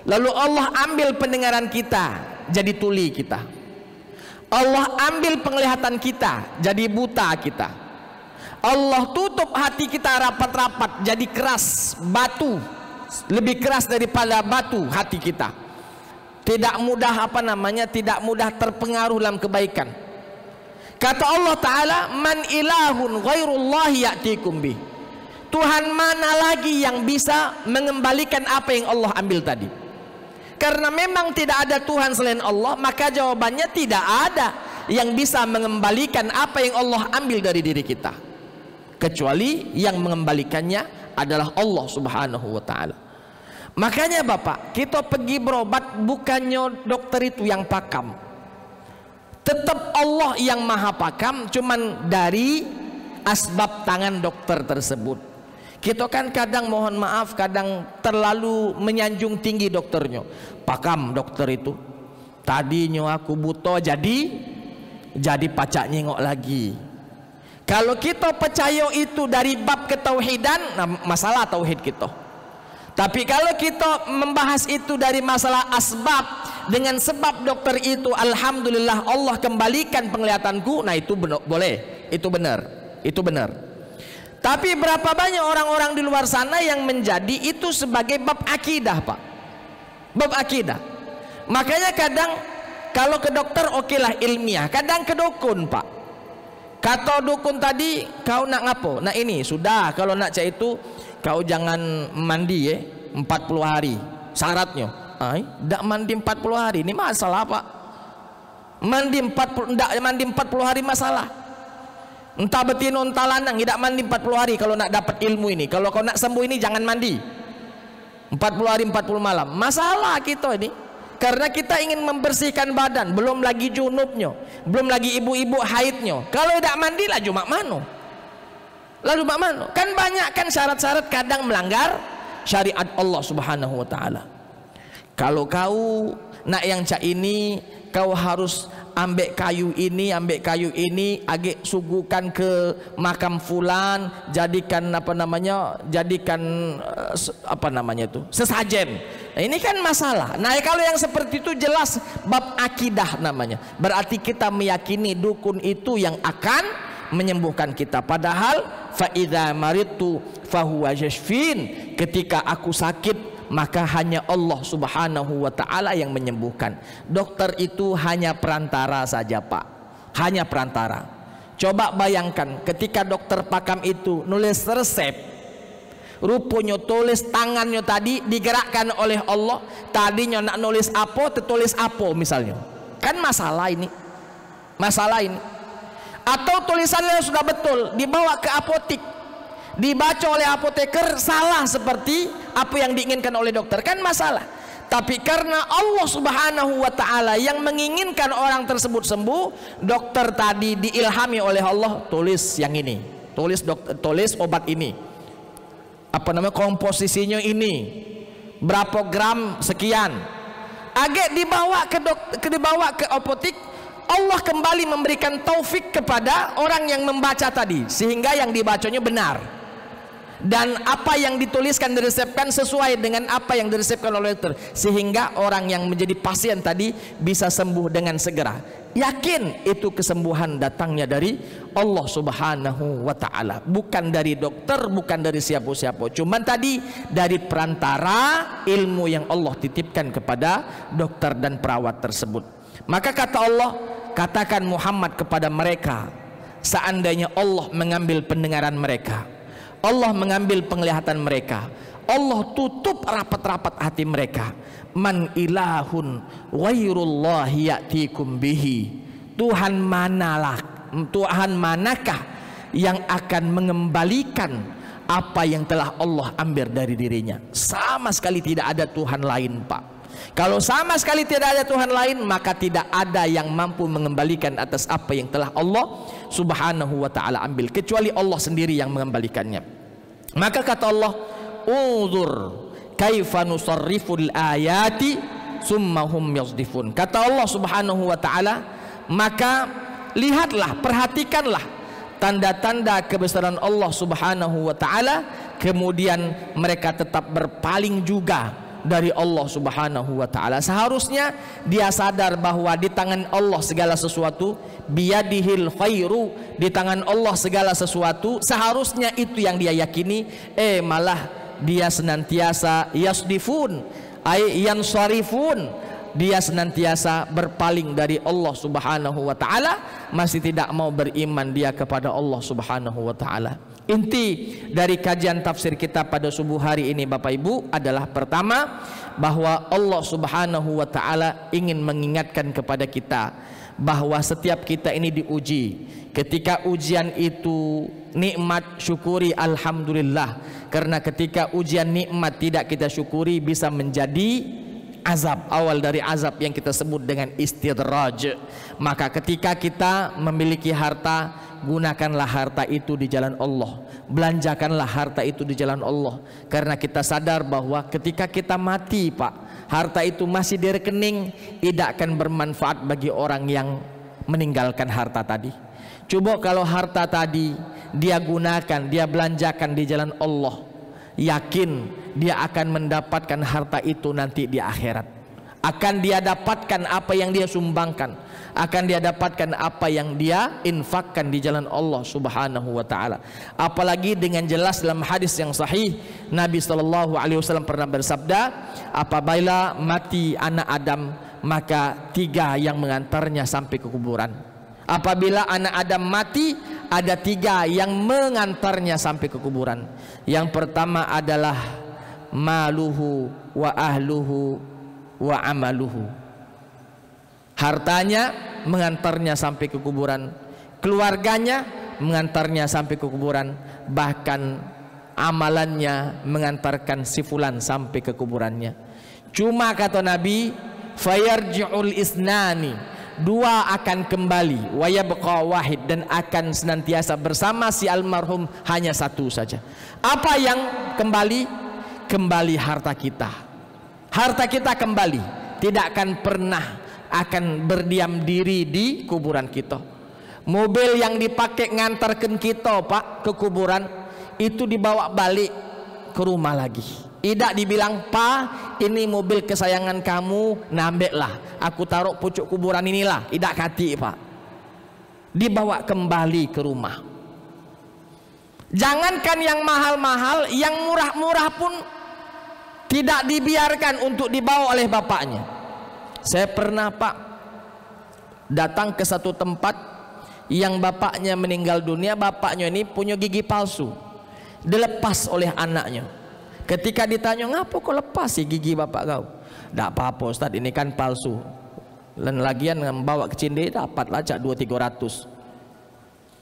lalu Allah ambil pendengaran kita jadi tuli kita, Allah ambil penglihatan kita jadi buta kita, Allah tutup hati kita rapat-rapat jadi keras, batu, lebih keras daripada batu hati kita, tidak mudah tidak mudah terpengaruh dalam kebaikan. Kata Allah Ta'ala, man ilahun ghairullahi ya'tikum bih, Tuhan mana lagi yang bisa mengembalikan apa yang Allah ambil tadi? Karena memang tidak ada Tuhan selain Allah, maka jawabannya tidak ada yang bisa mengembalikan apa yang Allah ambil dari diri kita, kecuali yang mengembalikannya adalah Allah Subhanahu wa ta'ala. Makanya Bapak, kita pergi berobat bukannya dokter itu yang pakam, tetap Allah yang maha pakam, cuman dari asbab tangan dokter tersebut. Kita kan kadang, mohon maaf, kadang terlalu menyanjung tinggi dokternya. Pakam dokter itu, tadinya aku buta jadi pacak nyengok lagi. Kalau kita percaya itu dari bab ketauhidan, nah masalah tauhid kita. Tapi kalau kita membahas itu dari masalah asbab, dengan sebab dokter itu alhamdulillah Allah kembalikan penglihatanku, nah itu boleh, itu benar, itu benar. Tapi berapa banyak orang-orang di luar sana yang menjadi itu sebagai bab akidah Pak, bab akidah. Makanya kadang kalau ke dokter okelah ilmiah, kadang ke dukun Pak. Kata dukun tadi, kau nak ngapo? Nah ini sudah, kalau nak cak itu kau jangan mandi 40 hari syaratnya. Tidak mandi 40 hari ini masalah Pak. Mandi 40 hari masalah. Entah betina entah lanang, tidak mandi 40 hari kalau nak dapat ilmu ini. Kalau kau nak sembuh ini jangan mandi 40 hari 40 malam. Masalah kita ini karena kita ingin membersihkan badan, belum lagi junubnya, belum lagi ibu-ibu haidnya. Kalau tidak mandi lah cuma mano. Lalu mak mano? Kan banyak kan syarat-syarat kadang melanggar syariat Allah Subhanahu wa ta'ala. Kalau kau nak yang cak ini, kau harus ambek kayu ini, agak suguhkan ke makam fulan, jadikan sesajen. Nah, ini kan masalah. Nah kalau yang seperti itu jelas bab akidah namanya. Berarti kita meyakini dukun itu yang akan menyembuhkan kita. Padahal fa idza maridtu fahuwa yashfin, ketika aku sakit maka hanya Allah Subhanahu wa ta'ala yang menyembuhkan. Dokter itu hanya perantara saja Pak, hanya perantara. Coba bayangkan ketika dokter pakam itu nulis resep, rupanya tulis tangannya tadi digerakkan oleh Allah, tadinya nak nulis apa tertulis apa misalnya, kan masalah ini. Atau tulisannya sudah betul dibawa ke apotik, dibaca oleh apoteker salah seperti apa yang diinginkan oleh dokter, kan masalah. Tapi karena Allah Subhanahu wa ta'ala yang menginginkan orang tersebut sembuh, dokter tadi diilhami oleh Allah, tulis yang ini, tulis obat ini, komposisinya ini, berapa gram sekian, agak dibawa ke apotik. Allah kembali memberikan taufik kepada orang yang membaca tadi, sehingga yang dibacanya benar, dan apa yang dituliskan diresepkan sesuai dengan apa yang diresepkan oleh dokter, sehingga orang yang menjadi pasien tadi bisa sembuh dengan segera. Yakin itu kesembuhan datangnya dari Allah Subhanahu wa ta'ala, bukan dari dokter, bukan dari siapa-siapa, cuman tadi dari perantara ilmu yang Allah titipkan kepada dokter dan perawat tersebut. Maka kata Allah, katakan Muhammad kepada mereka, seandainya Allah mengambil pendengaran mereka, Allah mengambil penglihatan mereka, Allah tutup rapat-rapat hati mereka, man ilahun ghairullahi ya'tikum bihi, Tuhan manakah yang akan mengembalikan apa yang telah Allah ambil dari dirinya? Sama sekali tidak ada Tuhan lain, Pak. Kalau sama sekali tidak ada Tuhan lain, maka tidak ada yang mampu mengembalikan atas apa yang telah Allah subhanahu wa ta'ala ambil, kecuali Allah sendiri yang mengembalikannya. Maka kata Allah, unzur kaifa nusarriful ayati summa hum yasdifun. Kata Allah subhanahu wa ta'ala, maka lihatlah, perhatikanlah tanda-tanda kebesaran Allah subhanahu wa ta'ala, kemudian mereka tetap berpaling juga dari Allah subhanahu wa ta'ala. Seharusnya dia sadar bahwa di tangan Allah segala sesuatu, biyadihil khairu, di tangan Allah segala sesuatu. Seharusnya itu yang dia yakini, malah dia senantiasa yasdifun ay yansarifun, dia senantiasa berpaling dari Allah subhanahu wa ta'ala, masih tidak mau beriman dia kepada Allah subhanahu wa ta'ala. Inti dari kajian tafsir kita pada subuh hari ini Bapak Ibu adalah, pertama, bahwa Allah subhanahu wa ta'ala ingin mengingatkan kepada kita bahwa setiap kita ini diuji. Ketika ujian itu nikmat, syukuri alhamdulillah, karena ketika ujian nikmat tidak kita syukuri bisa menjadi azab, awal dari azab yang kita sebut dengan istidraj. Maka ketika kita memiliki harta, gunakanlah harta itu di jalan Allah, belanjakanlah harta itu di jalan Allah, karena kita sadar bahwa ketika kita mati, Pak, harta itu masih di rekening, tidak akan bermanfaat bagi orang yang meninggalkan harta tadi. Coba kalau harta tadi dia gunakan, dia belanjakan di jalan Allah, yakin dia akan mendapatkan harta itu nanti di akhirat. Akan dia dapatkan apa yang dia sumbangkan, akan dia dapatkan apa yang dia infakkan di jalan Allah subhanahu wa ta'ala. Apalagi dengan jelas dalam hadis yang sahih, Nabi SAW pernah bersabda, apabila mati anak Adam, maka 3 yang mengantarnya sampai ke kuburan. Apabila anak Adam mati, ada 3 yang mengantarnya sampai ke kuburan. Yang pertama adalah maluhu wa ahluhu wa amaluhu. Hartanya mengantarnya sampai ke kuburan, keluarganya mengantarnya sampai ke kuburan, bahkan amalannya mengantarkan si fulan sampai ke kuburannya. Cuma kata Nabi, fayarji'ul isnani, 2 akan kembali, wa yabqa wahid, dan akan senantiasa bersama si almarhum hanya 1 saja. Apa yang kembali? Kembali harta kita. Harta kita kembali, tidak akan pernah akan berdiam diri di kuburan kita. Mobil yang dipakai ngantarkan kita, Pak, ke kuburan, itu dibawa balik ke rumah lagi. Tidak dibilang, Pak, ini mobil kesayangan kamu, nambeklah, aku taruh pucuk kuburan inilah. Tidak kati, Pak. Dibawa kembali ke rumah. Jangankan yang mahal-mahal, yang murah-murah pun tidak dibiarkan untuk dibawa oleh bapaknya. Saya pernah, Pak, datang ke satu tempat yang bapaknya meninggal dunia. Bapaknya ini punya gigi palsu, dilepas oleh anaknya. Ketika ditanya, ngapa kau lepas sih gigi bapak kau? Tidak apa-apa Ustaz, ini kan palsu. Dan lagian membawa ke Cinde dapatlah cak 200-300.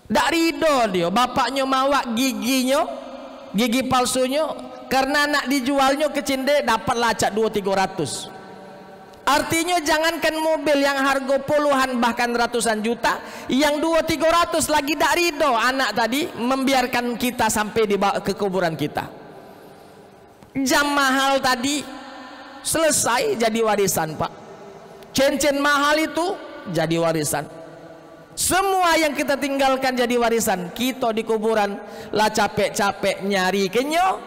Tidak ridho dia, bapaknya mawa giginya, gigi palsunya, karena nak dijualnya ke Cinde dapat lacak 200-300. Artinya jangankan mobil yang harga puluhan bahkan ratusan juta, yang 200-300 lagi tak ridho anak tadi membiarkan kita sampai dibawa ke kuburan kita. Jam mahal tadi selesai jadi warisan, Pak. Cincin mahal itu jadi warisan. Semua yang kita tinggalkan jadi warisan. Kita di kuburan lah capek-capek nyari kenyo,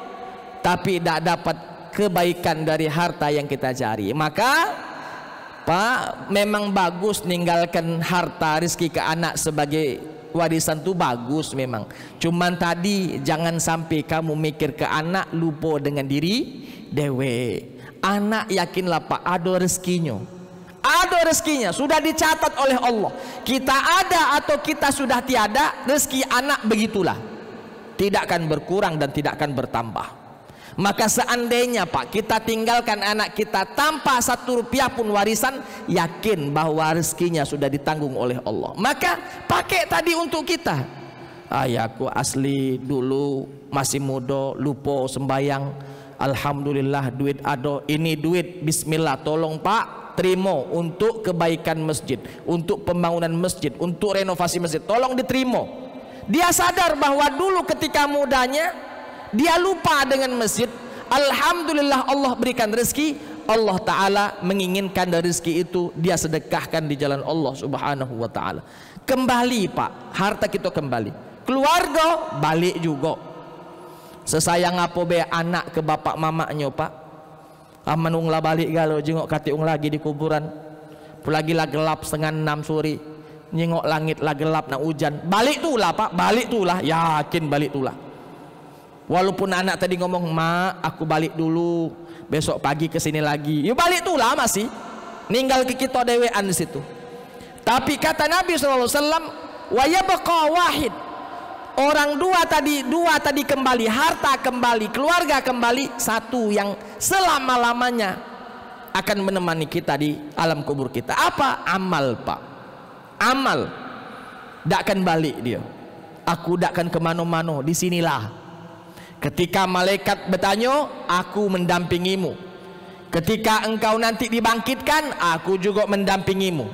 tapi tidak dapat kebaikan dari harta yang kita cari. Maka Pak, memang bagus ninggalkan harta rezeki ke anak sebagai warisan itu bagus memang. Cuman tadi jangan sampai kamu mikir ke anak lupa dengan diri dewe. Anak yakinlah Pak, ada rezekinya, ada rezekinya, sudah dicatat oleh Allah. Kita ada atau kita sudah tiada, rezeki anak begitulah, tidak akan berkurang dan tidak akan bertambah. Maka seandainya Pak, kita tinggalkan anak kita tanpa 1 rupiah pun warisan, yakin bahwa rezekinya sudah ditanggung oleh Allah. Maka pakai tadi untuk kita. Ayahku asli dulu masih muda, lupa sembayang. Alhamdulillah duit ada, ini duit bismillah, tolong Pak terima untuk kebaikan masjid, untuk pembangunan masjid, untuk renovasi masjid, tolong diterima. Dia sadar bahwa dulu ketika mudanya dia lupa dengan masjid. Alhamdulillah Allah berikan rezeki, Allah Ta'ala menginginkan dari rezeki itu dia sedekahkan di jalan Allah Subhanahu wa Ta'ala. Kembali Pak, harta kita kembali, keluarga balik juga. Sesayang apa be anak ke bapak mamaknya Pak, aman lah balik galau jengok kati lagi di kuburan, lagi lah gelap 5:30 sore, nyengok langit lah gelap nak hujan, balik tu lah Pak, balik tu lah, yakin balik tu lah. Walaupun anak tadi ngomong, "Ma, aku balik dulu, besok pagi kesini lagi." Ya balik tu lah masih. Ninggal ke kita dewean di situ. Tapi kata Nabi SAW, "Wa yabqa wahid." Orang dua tadi kembali, harta kembali, keluarga kembali, satu yang selama-lamanya akan menemani kita di alam kubur kita. Apa? Amal Pak. Amal. Tak akan balik dia. Aku tak akan kemana-mana, di sinilah. Ketika malaikat bertanya, aku mendampingimu. Ketika engkau nanti dibangkitkan, aku juga mendampingimu.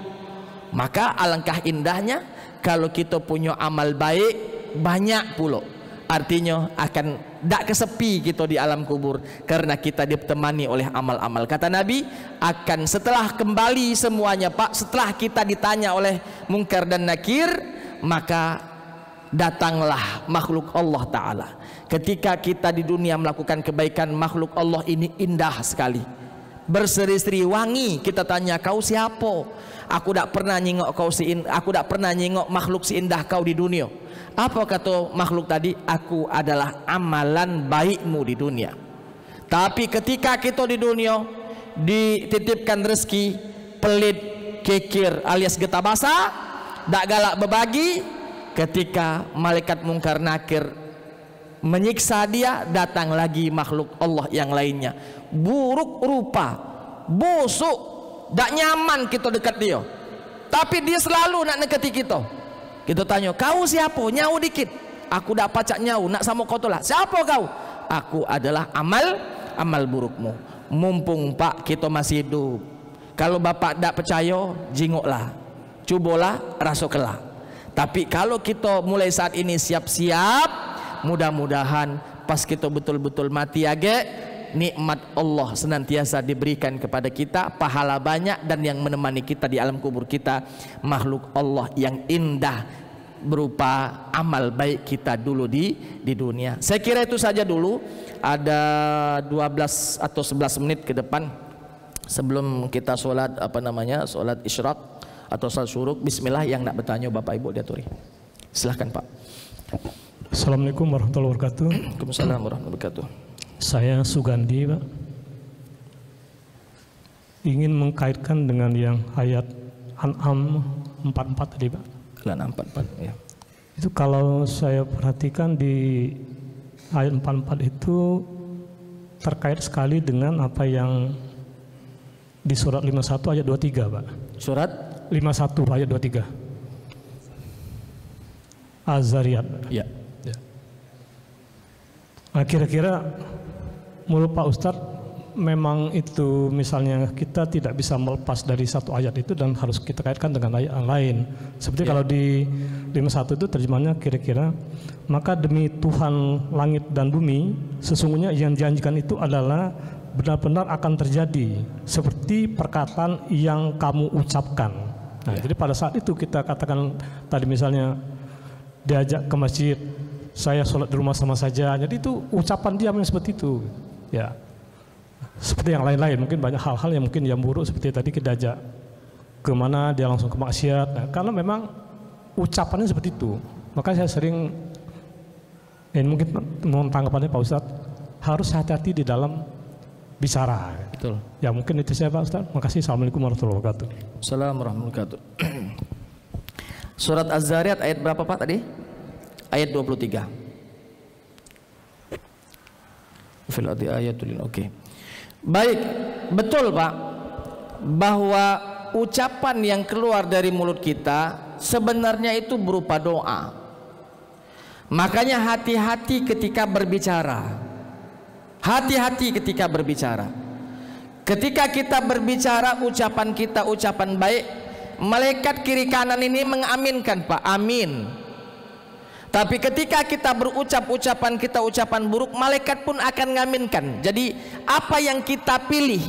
Maka alangkah indahnya kalau kita punya amal baik banyak pula. Artinya akan tak kesepi kita di alam kubur, karena kita ditemani oleh amal-amal. Kata Nabi, akan setelah kembali semuanya Pak, setelah kita ditanya oleh Munkar dan Nakir, maka datanglah makhluk Allah Ta'ala. Ketika kita di dunia melakukan kebaikan, makhluk Allah ini indah sekali, berseri-seri wangi. Kita tanya, kau siapa? Aku tak pernah nyengok makhluk seindah kau di dunia. Apa kata makhluk tadi? Aku adalah amalan baikmu di dunia. Tapi ketika kita di dunia dititipkan rezeki, pelit, kikir alias getah basah, tak galak berbagi, ketika malaikat Munkar Nakir menyiksa dia, datang lagi makhluk Allah yang lainnya, buruk rupa, busuk, tak nyaman kita dekat dia, tapi dia selalu nak dekati kita. Kita tanya, kau siapa? Nyau dikit, aku dak pacak nyau, nak sama kau tu lah. Siapa kau? Aku adalah amal burukmu. Mumpung Pak kita masih hidup, kalau Bapak tak percaya, jingoklah, cubalah, rasakanlah. Tapi kalau kita mulai saat ini siap-siap, mudah-mudahan pas kita betul-betul mati age, nikmat Allah senantiasa diberikan kepada kita, pahala banyak, dan yang menemani kita di alam kubur kita makhluk Allah yang indah berupa amal baik kita dulu di dunia. Saya kira itu saja dulu. Ada 12 atau 11 menit ke depan sebelum kita sholat sholat isyraq atau sholat syuruk. Bismillah, yang nak bertanya Bapak Ibu diaturi. Silahkan Pak. Assalamualaikum warahmatullahi wabarakatuh. Waalaikumsalam warahmatullahi wabarakatuh. Saya Sugandi Pak, ingin mengkaitkan dengan yang ayat An'am 44 tadi Pak. An'am 44 ya. Itu kalau saya perhatikan di ayat 44 itu terkait sekali dengan apa yang di surat 51 ayat 23 Pak. Surat 51 ayat 23 Az-Zariyat. Ya. Nah, kira-kira menurut Pak Ustadz, memang itu misalnya kita tidak bisa melepas dari satu ayat itu dan harus kita kaitkan dengan ayat yang lain. Seperti kalau di 51 itu terjemahnya kira-kira, maka demi Tuhan langit dan bumi, sesungguhnya yang dijanjikan itu adalah benar-benar akan terjadi seperti perkataan yang kamu ucapkan. Nah, jadi pada saat itu kita katakan tadi misalnya diajak ke masjid, saya sholat di rumah sama saja. Jadi itu ucapan dia yang seperti itu. Ya, seperti yang lain-lain. Mungkin banyak hal-hal yang mungkin yang buruk seperti tadi kita ajak kemana dia langsung ke maksiat. Nah, karena memang ucapannya seperti itu. Maka saya sering, mungkin mohon tanggapannya Pak Ustadz, harus hati-hati di dalam bicara. Betul. Ya mungkin itu saya Pak Ustaz. Makasih. Assalamualaikum warahmatullahi wabarakatuh. Assalamualaikum warahmatullahi wabarakatuh. Surat Az-Zariyat ayat berapa Pak tadi? Ayat 23. Fil ardi ayatul. Oke. Baik, betul Pak, bahwa ucapan yang keluar dari mulut kita sebenarnya itu berupa doa. Makanya hati-hati ketika berbicara. Hati-hati ketika berbicara. Ketika kita berbicara, ucapan kita ucapan baik, malaikat kiri kanan ini mengaminkan Pak, amin. Tapi ketika kita berucap ucapan kita ucapan buruk, malaikat pun akan mengaminkan. Jadi apa yang kita pilih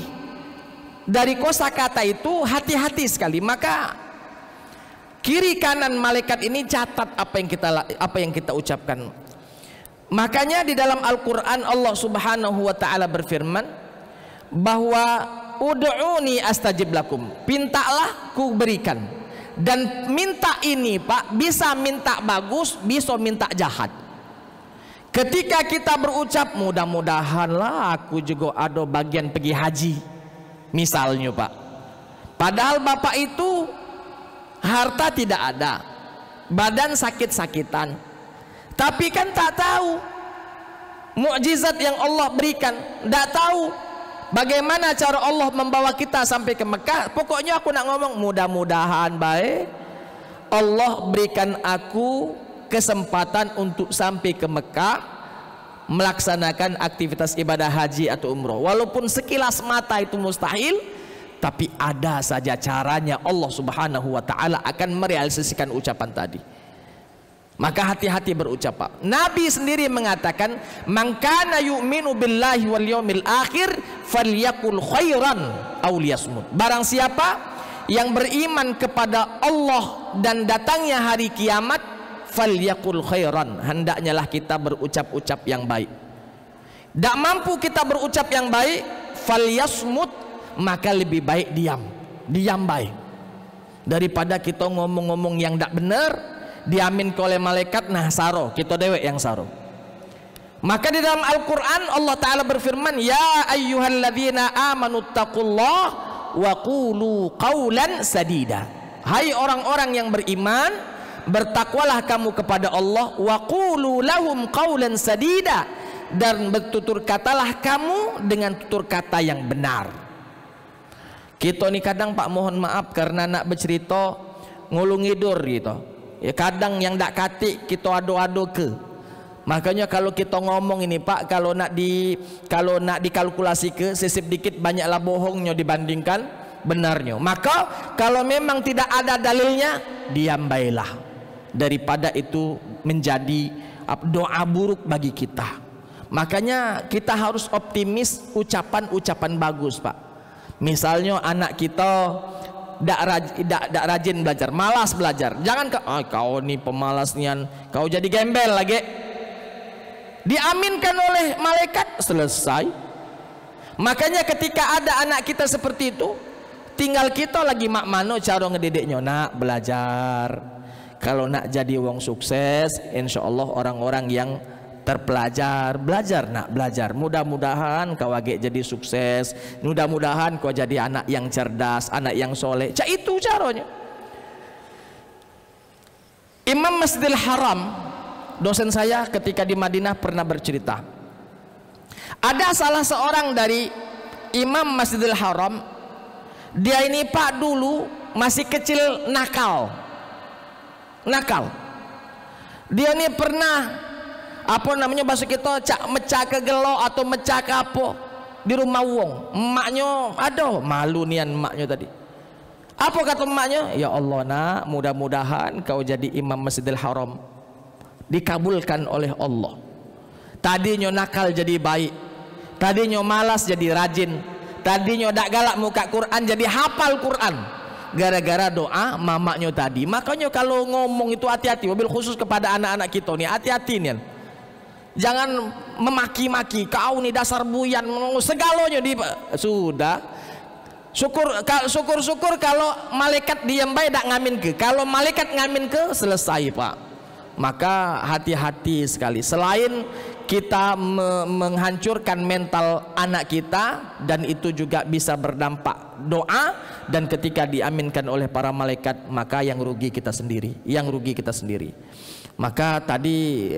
dari kosakata itu hati-hati sekali. Maka kiri kanan malaikat ini catat apa yang kita ucapkan. Makanya di dalam Al-Quran Allah Subhanahu wa ta'ala berfirman bahwa ud'uni astajib lakum, mintalah ku berikan. Dan minta ini Pak, bisa minta bagus, bisa minta jahat. Ketika kita berucap mudah-mudahanlah aku juga ada bagian pergi haji misalnya Pak, padahal Bapak itu harta tidak ada, badan sakit-sakitan, tapi kan tak tahu mukjizat yang Allah berikan, tak tahu bagaimana cara Allah membawa kita sampai ke Mekah. Pokoknya aku nak ngomong mudah-mudahan baik Allah berikan aku kesempatan untuk sampai ke Mekah melaksanakan aktivitas ibadah haji atau umroh. Walaupun sekilas mata itu mustahil, tapi ada saja caranya Allah Subhanahu wa ta'ala akan merealisasikan ucapan tadi. Maka hati-hati berucap Pak. Nabi sendiri mengatakan, "Man kana yu'minu billahi wal yawmil akhir falyakul khairan aw liyasmut." Barang siapa yang beriman kepada Allah dan datangnya hari kiamat, falyakul khairan, hendaknya lah kita berucap-ucap yang baik. Tak mampu kita berucap yang baik, falyasmut, maka lebih baik diam. Diam baik daripada kita ngomong-ngomong yang tak benar, diamin oleh malaikat, nah saro kita dewek yang saro. Maka di dalam Al-Quran Allah Ta'ala berfirman, ya ayyuhalladzina amanu taqullah wa qulu qawlan sadida. Hai orang-orang yang beriman, bertakwalah kamu kepada Allah, wa qulu lahum qawlan sadida, dan bertutur katalah kamu dengan tutur kata yang benar. Kita ni kadang Pak mohon maaf karena nak bercerita ngulung hidur gitu. Ya kadang yang tak katik kita ado-ado ke. Makanya kalau kita ngomong ini Pak, kalau nak dikalkulasi ke sisip dikit banyaklah bohongnya dibandingkan benarnya. Maka kalau memang tidak ada dalilnya, diam baiklah, daripada itu menjadi doa buruk bagi kita. Makanya kita harus optimis, ucapan-ucapan bagus Pak. Misalnya anak kita tidak rajin belajar, malas belajar, jangan kau ni pemalas nian, kau jadi gembel lagi, diaminkan oleh malaikat, selesai. Makanya ketika ada anak kita seperti itu, tinggal kita lagi mak mano cara ngedidiknya, nak belajar. Kalau nak jadi wong sukses, insya Allah orang-orang yang terpelajar, belajar nak belajar. Mudah-mudahan kau agak jadi sukses, mudah-mudahan kau jadi anak yang cerdas, anak yang soleh. Cak itu caranya. Imam Masjidil Haram, dosen saya ketika di Madinah pernah bercerita, ada salah seorang dari Imam Masjidil Haram, dia ini Pak dulu masih kecil nakal. Dia ini pernah bahasa kita mecah ke gelo atau mecah ke apa di rumah wong. Emaknya aduh malu nian emaknya tadi. Apa kata emaknya? Ya Allah nak, mudah-mudahan kau jadi imam Masjidil Haram, dikabulkan oleh Allah. Tadinya nakal jadi baik, tadinya malas jadi rajin, tadinya dak galak muka Quran jadi hafal Quran, gara-gara doa mamaknya tadi. Makanya kalau ngomong itu hati-hati, mobil khusus kepada anak-anak kita nih, hati-hati nih. Jangan memaki-maki, kau nih dasar buyan, segalanya di sudah. Syukur kalau malaikat diam baik tak ngamin ke. Kalau malaikat ngamin ke selesai Pak. Maka hati-hati sekali. Selain kita menghancurkan mental anak kita, dan itu juga bisa berdampak doa, dan ketika diaminkan oleh para malaikat maka yang rugi kita sendiri, Maka tadi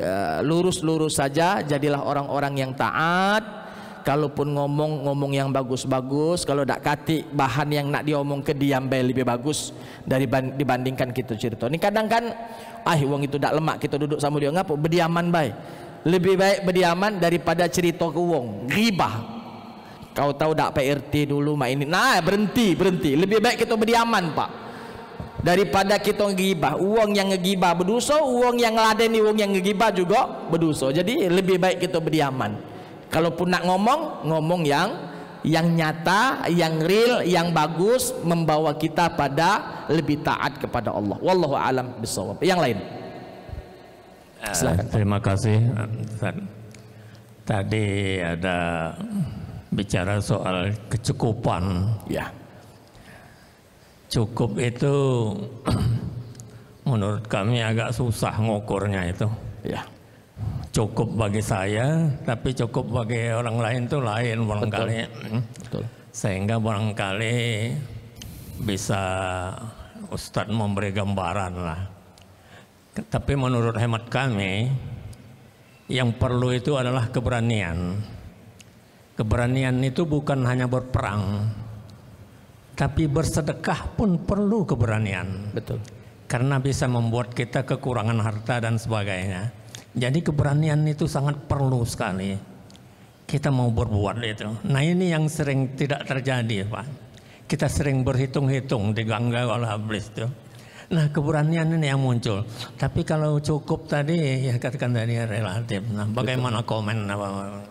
lurus-lurus saja, jadilah orang-orang yang taat. Kalaupun ngomong yang bagus-bagus, kalau tak kati bahan yang nak diomong ke diam bae lebih bagus dibandingkan kita cerita. Ini kadang kan wong itu tak lemak, kita duduk sama dia ngapo berdiaman bae. Lebih baik berdiaman daripada cerita ke wong, ghibah. Kau tahu tak PRT dulu mak ini. Nah, berhenti. Lebih baik kita berdiaman, Pak. Daripada kita ngegibah. Uang yang ngegibah berdosa, uang yang ngeladeni uang yang ngegibah juga berdosa. Jadi lebih baik kita berdiaman. Kalaupun nak ngomong yang nyata, yang real, yang bagus, membawa kita pada lebih taat kepada Allah. Wallahu a'lam bishawab. Yang lain. Silakan. Terima kasih. Tadi ada bicara soal kecukupan. Ya. Cukup itu menurut kami agak susah ngukurnya itu. Ya. Cukup bagi saya, tapi cukup bagi orang lain itu lain barangkali. Betul. Sehingga barangkali bisa Ustadz memberi gambaran lah. Tapi menurut hemat kami, yang perlu itu adalah keberanian. Keberanian itu bukan hanya berperang, tapi bersedekah pun perlu keberanian. Betul. Karena bisa membuat kita kekurangan harta dan sebagainya. Jadi keberanian itu sangat perlu sekali. Kita mau berbuat itu. Nah ini yang sering tidak terjadi, Pak. Kita sering berhitung-hitung, diganggu oleh iblis itu. Nah keberanian ini yang muncul. Tapi kalau cukup tadi, ya katakan tadi relatif. Nah bagaimana komen?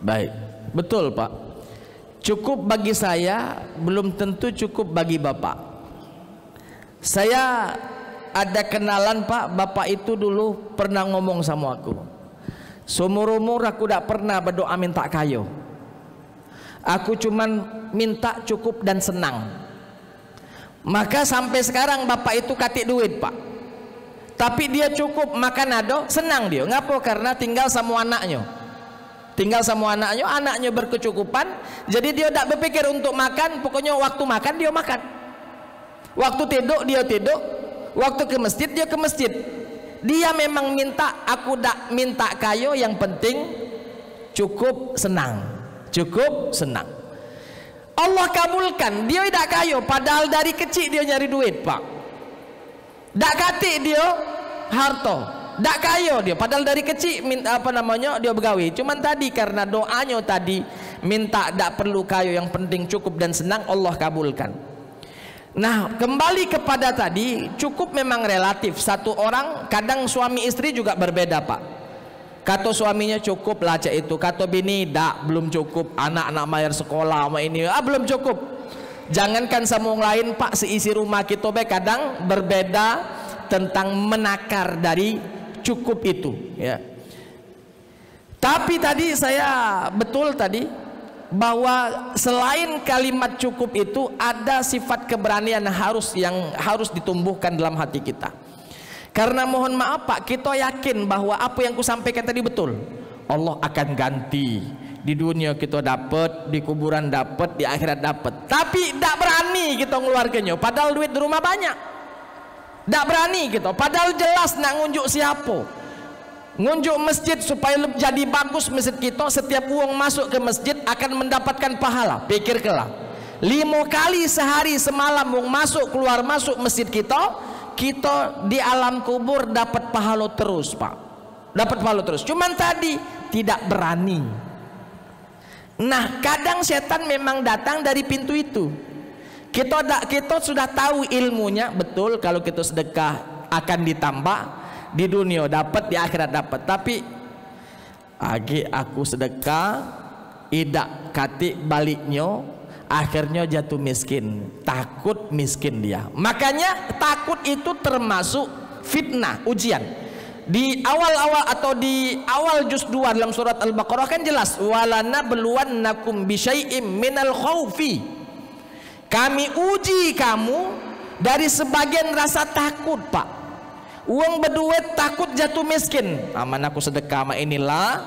Baik, betul Pak. Cukup bagi saya belum tentu cukup bagi Bapak. Saya ada kenalan Pak, Bapak itu dulu pernah ngomong sama aku. Seumur-umur aku tak pernah berdoa minta kaya. Aku cuman minta cukup dan senang. Maka sampai sekarang Bapak itu katik duit Pak. Tapi dia cukup makan ado, senang dia. Ngapa? Karena tinggal sama anaknya. Anaknya berkecukupan. Jadi dia tak berpikir untuk makan. Pokoknya waktu makan dia makan. Waktu tidur dia tidur. Waktu ke masjid dia ke masjid. Dia memang minta, aku tak minta kayo, yang penting cukup senang. Allah kabulkan, dia tidak kayo, padahal dari kecil dia nyari duit Pak. Tak kati dia harta, tak kayo dia, padahal dari kecil dia begawi. Cuman tadi karena doanya tadi minta tak perlu kayo, yang penting cukup dan senang, Allah kabulkan. Nah kembali kepada tadi, cukup memang relatif. Satu orang, kadang suami istri juga berbeda Pak. Kata suaminya cukup lah cak itu, kata bini belum cukup, anak-anak bayar sekolah sama ini belum cukup. Jangankan sama orang lain Pak, seisi rumah kita kadang berbeda tentang menakar dari cukup itu ya. Tapi tadi saya betul tadi bahwa selain kalimat cukup itu ada sifat keberanian yang harus ditumbuhkan dalam hati kita. Karena mohon maaf Pak, kita yakin bahwa apa yang kusampaikan tadi betul. Allah akan ganti. Di dunia kita dapat, di kuburan dapat, di akhirat dapat. Tapi tidak berani kita ngeluarkannya. Padahal duit di rumah banyak. Tidak berani kita. Padahal jelas nak ngunjuk siapa. Ngunjuk masjid supaya jadi bagus masjid kita. Setiap uang masuk ke masjid akan mendapatkan pahala. Pikir kelak 5 kali sehari semalam uang masuk keluar masuk masjid kita di alam kubur dapat pahala terus Pak. Dapat pahala terus. Cuman tadi tidak berani. Nah kadang setan memang datang dari pintu itu. Kita sudah tahu ilmunya betul, kalau kita sedekah akan ditambah. Di dunia dapat, di akhirat dapat. Tapi aku sedekah idak kati baliknya, akhirnya jatuh miskin. Takut miskin dia. Makanya takut itu termasuk fitnah, ujian. Di awal-awal atau di awal juz 2 dalam surat Al-Baqarah kan jelas, walanabluwannakum bisyai'im minal khaufi. Kami uji kamu dari sebagian rasa takut Pak. Uang berduit takut jatuh miskin. Aman aku sedekah sama inilah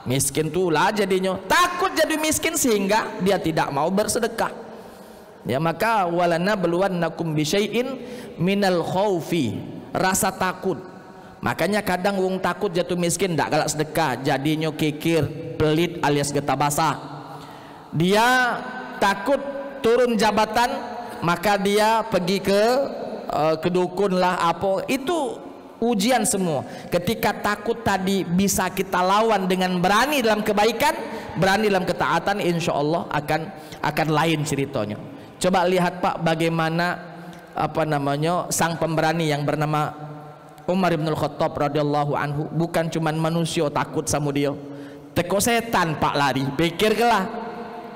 Miskin tulah jadinya, takut jadi miskin sehingga dia tidak mau bersedekah. Ya, maka walana beluannakum bisyai'in minal khaufi, rasa takut. Makanya kadang wong takut jatuh miskin ndak galak sedekah, jadinya kikir, pelit alias getah basah. Dia takut turun jabatan, maka dia pergi ke dukun lah apa. Itu ujian semua. Ketika takut tadi bisa kita lawan dengan berani dalam kebaikan, berani dalam ketaatan, insya Allah akan lain ceritanya. Coba lihat Pak, bagaimana sang pemberani yang bernama Umar bin Khattab radhiyallahu anhu. Bukan cuman manusia takut sama dia, teko setan Pak lari, pikir kelah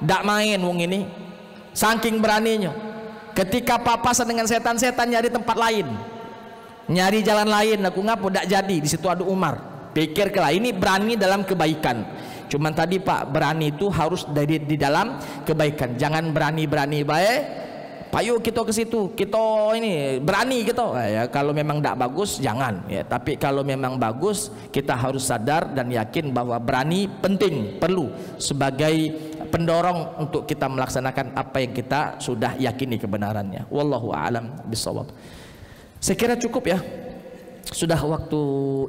dak main wong ini, saking beraninya. Ketika papasan dengan setan-setan nyari tempat lain, nyari jalan lain, aku ngapo dak jadi, di situ ada Umar. Pikir kelah ini berani dalam kebaikan. Cuman tadi Pak, berani itu harus dari di dalam kebaikan. Jangan berani-berani baik, payu kita ke situ, kita ini berani kita. Ya, kalau memang dak bagus jangan ya. Tapi kalau memang bagus, kita harus sadar dan yakin bahwa berani penting, perlu sebagai pendorong untuk kita melaksanakan apa yang kita sudah yakini kebenarannya. Wallahu a'lam bishawab. Saya kira cukup ya. Sudah waktu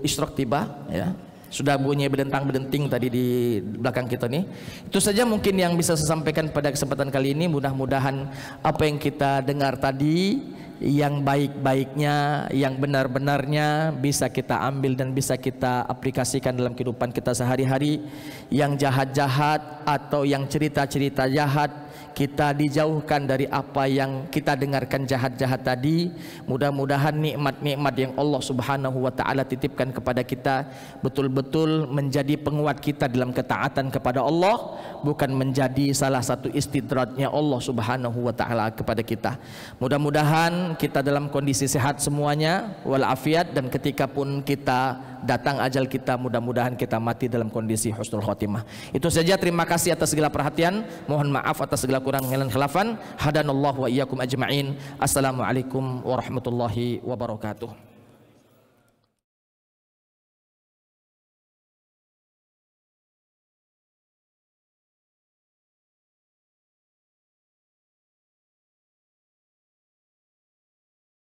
isyraq tiba ya. Sudah bunyi bedentang-bedenting tadi di belakang kita nih. Itu saja mungkin yang bisa saya sampaikan pada kesempatan kali ini. Mudah-mudahan apa yang kita dengar tadi, yang baik-baiknya, yang benar-benarnya bisa kita ambil dan bisa kita aplikasikan dalam kehidupan kita sehari-hari. Yang jahat-jahat atau yang cerita-cerita jahat, kita dijauhkan dari apa yang kita dengarkan jahat-jahat tadi. Mudah-mudahan nikmat-nikmat yang Allah Subhanahu wa taala titipkan kepada kita betul-betul menjadi penguat kita dalam ketaatan kepada Allah, bukan menjadi salah satu istidratnya Allah Subhanahu wa taala kepada kita. Mudah-mudahan kita dalam kondisi sehat semuanya walafiat, dan ketika pun kita datang ajal kita, mudah-mudahan kita mati dalam kondisi husnul khotimah. Itu saja, terima kasih atas segala perhatian. Mohon maaf atas segala kurang dan khilafan. Hadanallahu wa iyyakum ajma'in. Assalamualaikum warahmatullahi wabarakatuh.